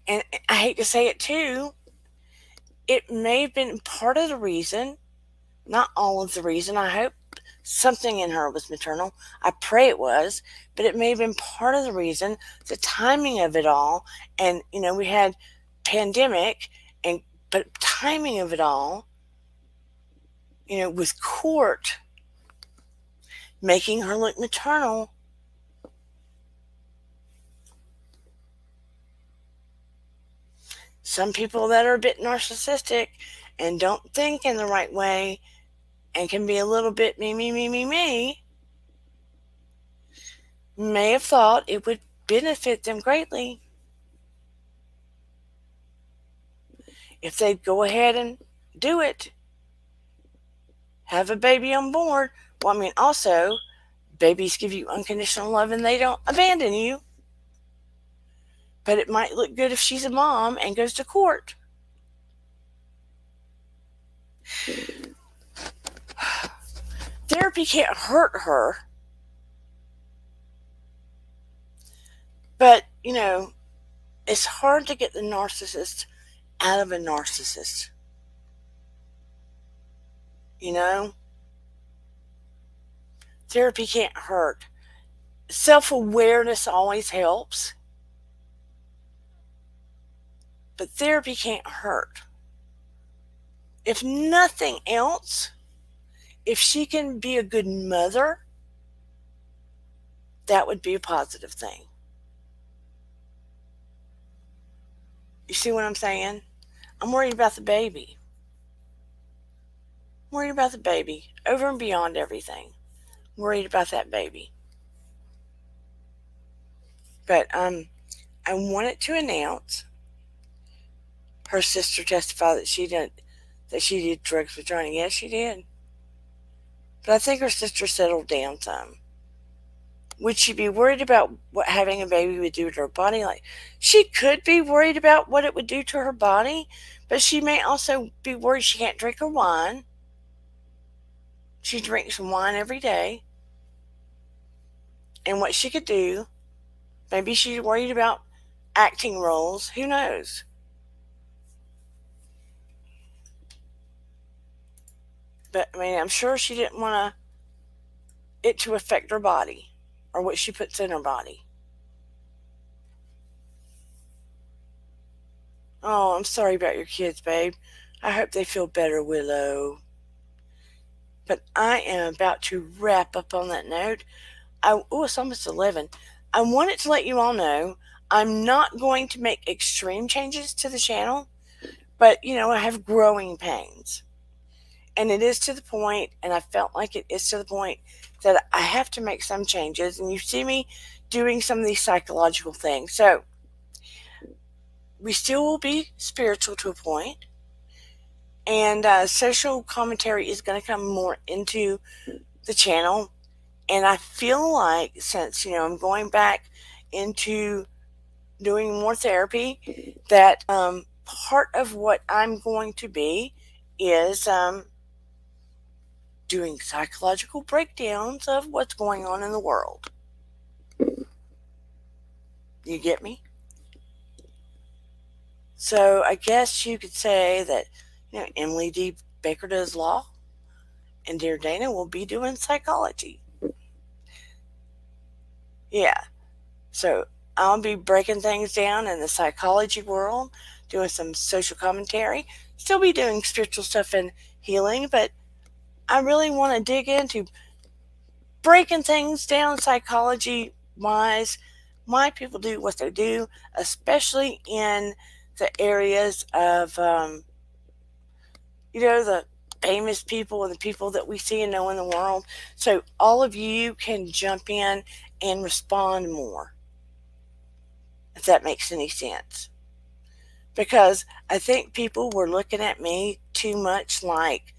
And I hate to say it too, it may have been part of the reason, not all of the reason. I hope something in her was maternal. I pray it was, but it may have been part of the reason, the timing of it all. And, we had pandemic, but timing of it all, with court making her look maternal. Some people that are a bit narcissistic and don't think in the right way and can be a little bit me, may have thought it would benefit them greatly if they'd go ahead and do it. Have a baby on board. Well, also, babies give you unconditional love and they don't abandon you. But it might look good if she's a mom and goes to court. Therapy can't hurt her. But, it's hard to get the narcissist out of a narcissist. Therapy can't hurt. Self-awareness always helps. But therapy can't hurt. If nothing else, if she can be a good mother, that would be a positive thing. You see what I'm saying? I'm worried about the baby. I'm worried about the baby over and beyond everything. worried about that baby. But I wanted to announce her sister testified that she did drugs with Johnny. Yes, she did. But I think her sister settled down some. Would she be worried about what having a baby would do to her body? Like, she could be worried about what it would do to her body, but she may also be worried she can't drink her wine. She drinks wine every day. And what she could do. Maybe she's worried about acting roles. Who knows? But, I mean, I'm sure she didn't want it to affect her body or what she puts in her body. Oh, I'm sorry about your kids, babe. I hope they feel better, Willow. But I am about to wrap up on that note. It's almost 11. I wanted to let you all know I'm not going to make extreme changes to the channel, but, I have growing pains. And it is to the point, and I felt like it is to the point, that I have to make some changes. And you see me doing some of these psychological things. So, we still will be spiritual to a point. And social commentary is going to come more into the channel. And I feel like since, I'm going back into doing more therapy, that part of what I'm going to be is doing psychological breakdowns of what's going on in the world. You get me? So I guess you could say that, Emily D. Baker does law, and Dear Dana will be doing psychology. Yeah. So I'll be breaking things down in the psychology world, doing some social commentary, still be doing spiritual stuff and healing, but I really want to dig into breaking things down psychology wise, why people do what they do, especially in the areas of, the famous people and the people that we see and know in the world. So all of you can jump in and respond more, if that makes any sense. Because I think people were looking at me too much like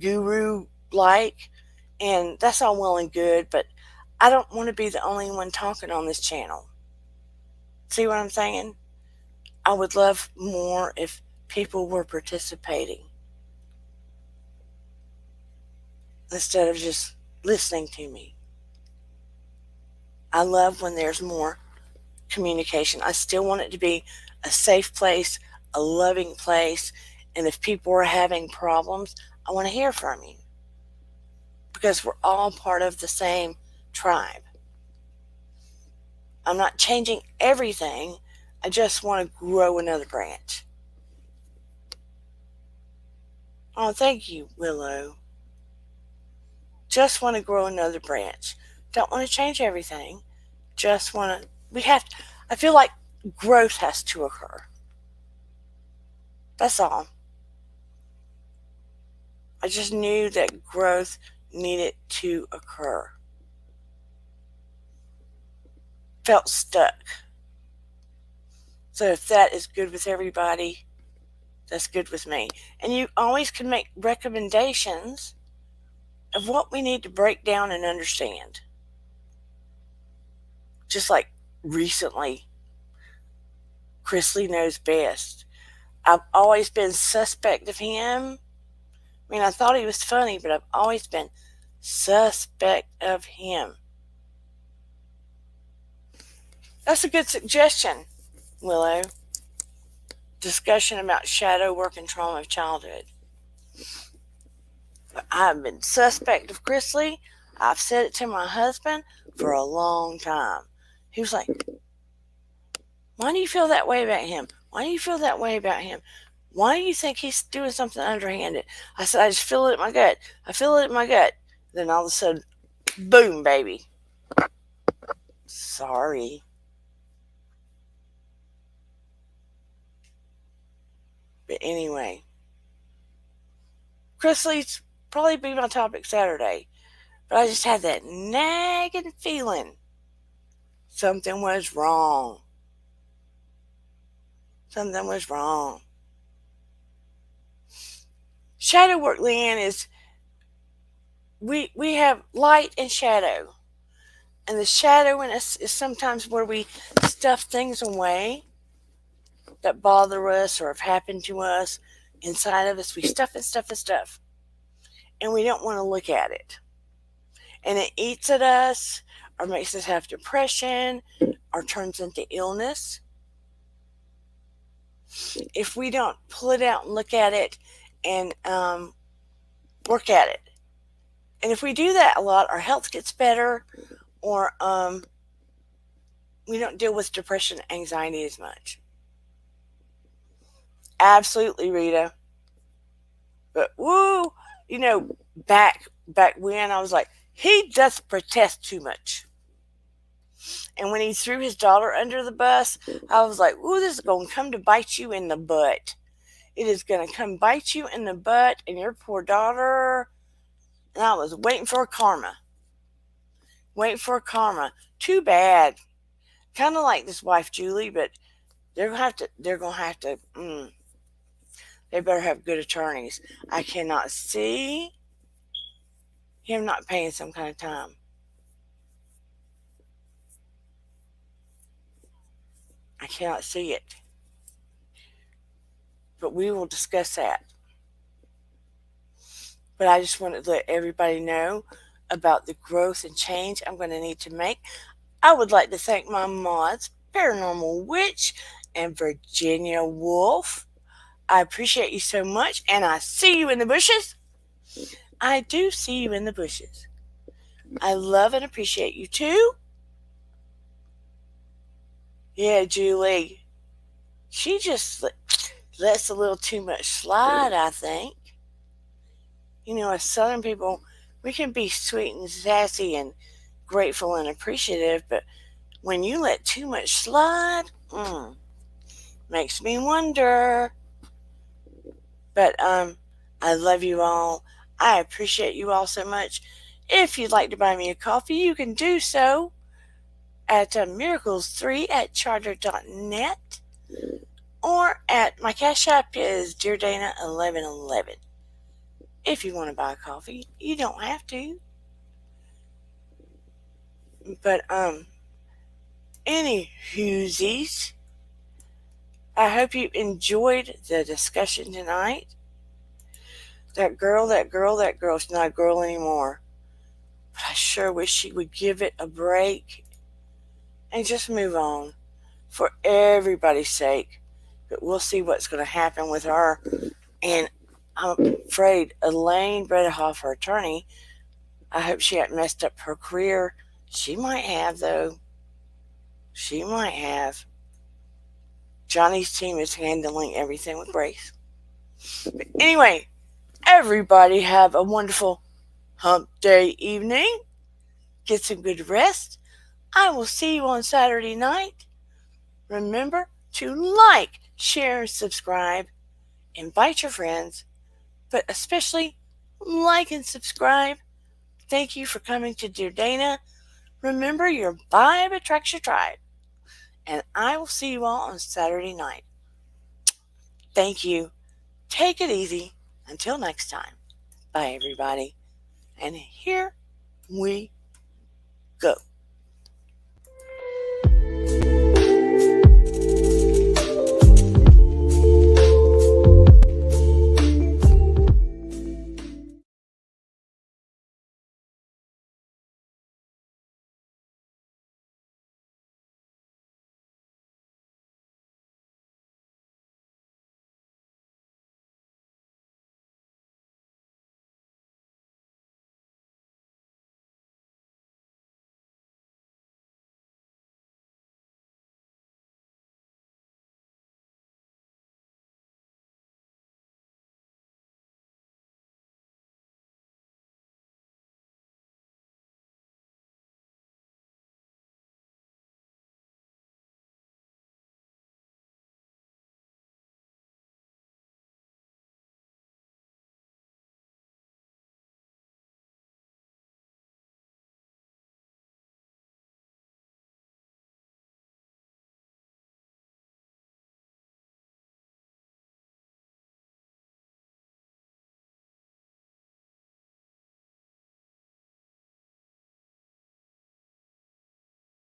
guru-like, and that's all well and good, but I don't want to be the only one talking on this channel. See what I'm saying? I would love more if people were participating instead of just listening to me. I love when there's more communication. I still want it to be a safe place, a loving place, and if people are having problems, I want to hear from you because we're all part of the same tribe. I'm not changing everything. I just want to grow another branch. Oh, thank you, Willow. Just want to grow another branch. Don't want to change everything. Just want to, I feel like growth has to occur. That's all. I just knew that growth needed to occur. Felt stuck. So if that is good with everybody, that's good with me. And you always can make recommendations of what we need to break down and understand. Just like recently, Chrisley knows best. I've always been suspect of him. I mean, I thought he was funny, but I've always been suspect of him. That's a good suggestion, Willow. Discussion about shadow work and trauma of childhood. I've been suspect of Chrisley. I've said it to my husband for a long time. He was like, why do you feel that way about him? Why do you feel that way about him? Why do you think he's doing something underhanded? I said, I just feel it in my gut. I feel it in my gut. Then all of a sudden, boom, baby. Sorry. But anyway, Chrisley's probably be my topic Saturday. But I just had that nagging feeling something was wrong. Something was wrong. Shadow work, Leanne, is we have light and shadow. And the shadow in us is sometimes where we stuff things away that bother us or have happened to us inside of us. We stuff and stuff and stuff. And we don't want to look at it. And it eats at us or makes us have depression or turns into illness. If we don't pull it out and look at it and work at it. And if we do that a lot, our health gets better, or we don't deal with depression and anxiety as much. Absolutely, Rita. But woo, back when I was like, he does protest too much. And when he threw his daughter under the bus, I was like, ooh, this is going to come to bite you in the butt. It is going to come bite you in the butt and your poor daughter. And I was waiting for karma. Too bad. Kind of like this wife, Julie, but they're going to have to, they better have good attorneys. I cannot see him not paying some kind of time. I cannot see it. But we will discuss that. But I just wanted to let everybody know about the growth and change I'm going to need to make. I would like to thank my mods, Paranormal Witch and Virginia Wolf. I appreciate you so much, and I see you in the bushes. I do see you in the bushes. I love and appreciate you too. Yeah, Julie. She just lets a little too much slide, I think. As Southern people, we can be sweet and sassy and grateful and appreciative, but when you let too much slide, makes me wonder. But I love you all. I appreciate you all so much. If you'd like to buy me a coffee, you can do so at miracles3@charter.net, or at my cash app is DearDana1111. If you want to buy a coffee, you don't have to. But any whoosies, I hope you enjoyed the discussion tonight. That girl, she's not a girl anymore. But I sure wish she would give it a break and just move on for everybody's sake. But we'll see what's going to happen with her. And I'm afraid Elaine Bredehoff, her attorney, I hope she hadn't messed up her career. She might have, though. She might have. Johnny's team is handling everything with grace. But anyway, everybody have a wonderful hump day evening. Get some good rest. I will see you on Saturday night. Remember to like, share, subscribe, invite your friends, but especially like and subscribe. Thank you for coming to Dear Dana. Remember, your vibe attracts your tribe. And I will see you all on Saturday night. Thank you. Take it easy. Until next time. Bye, everybody. And here we go.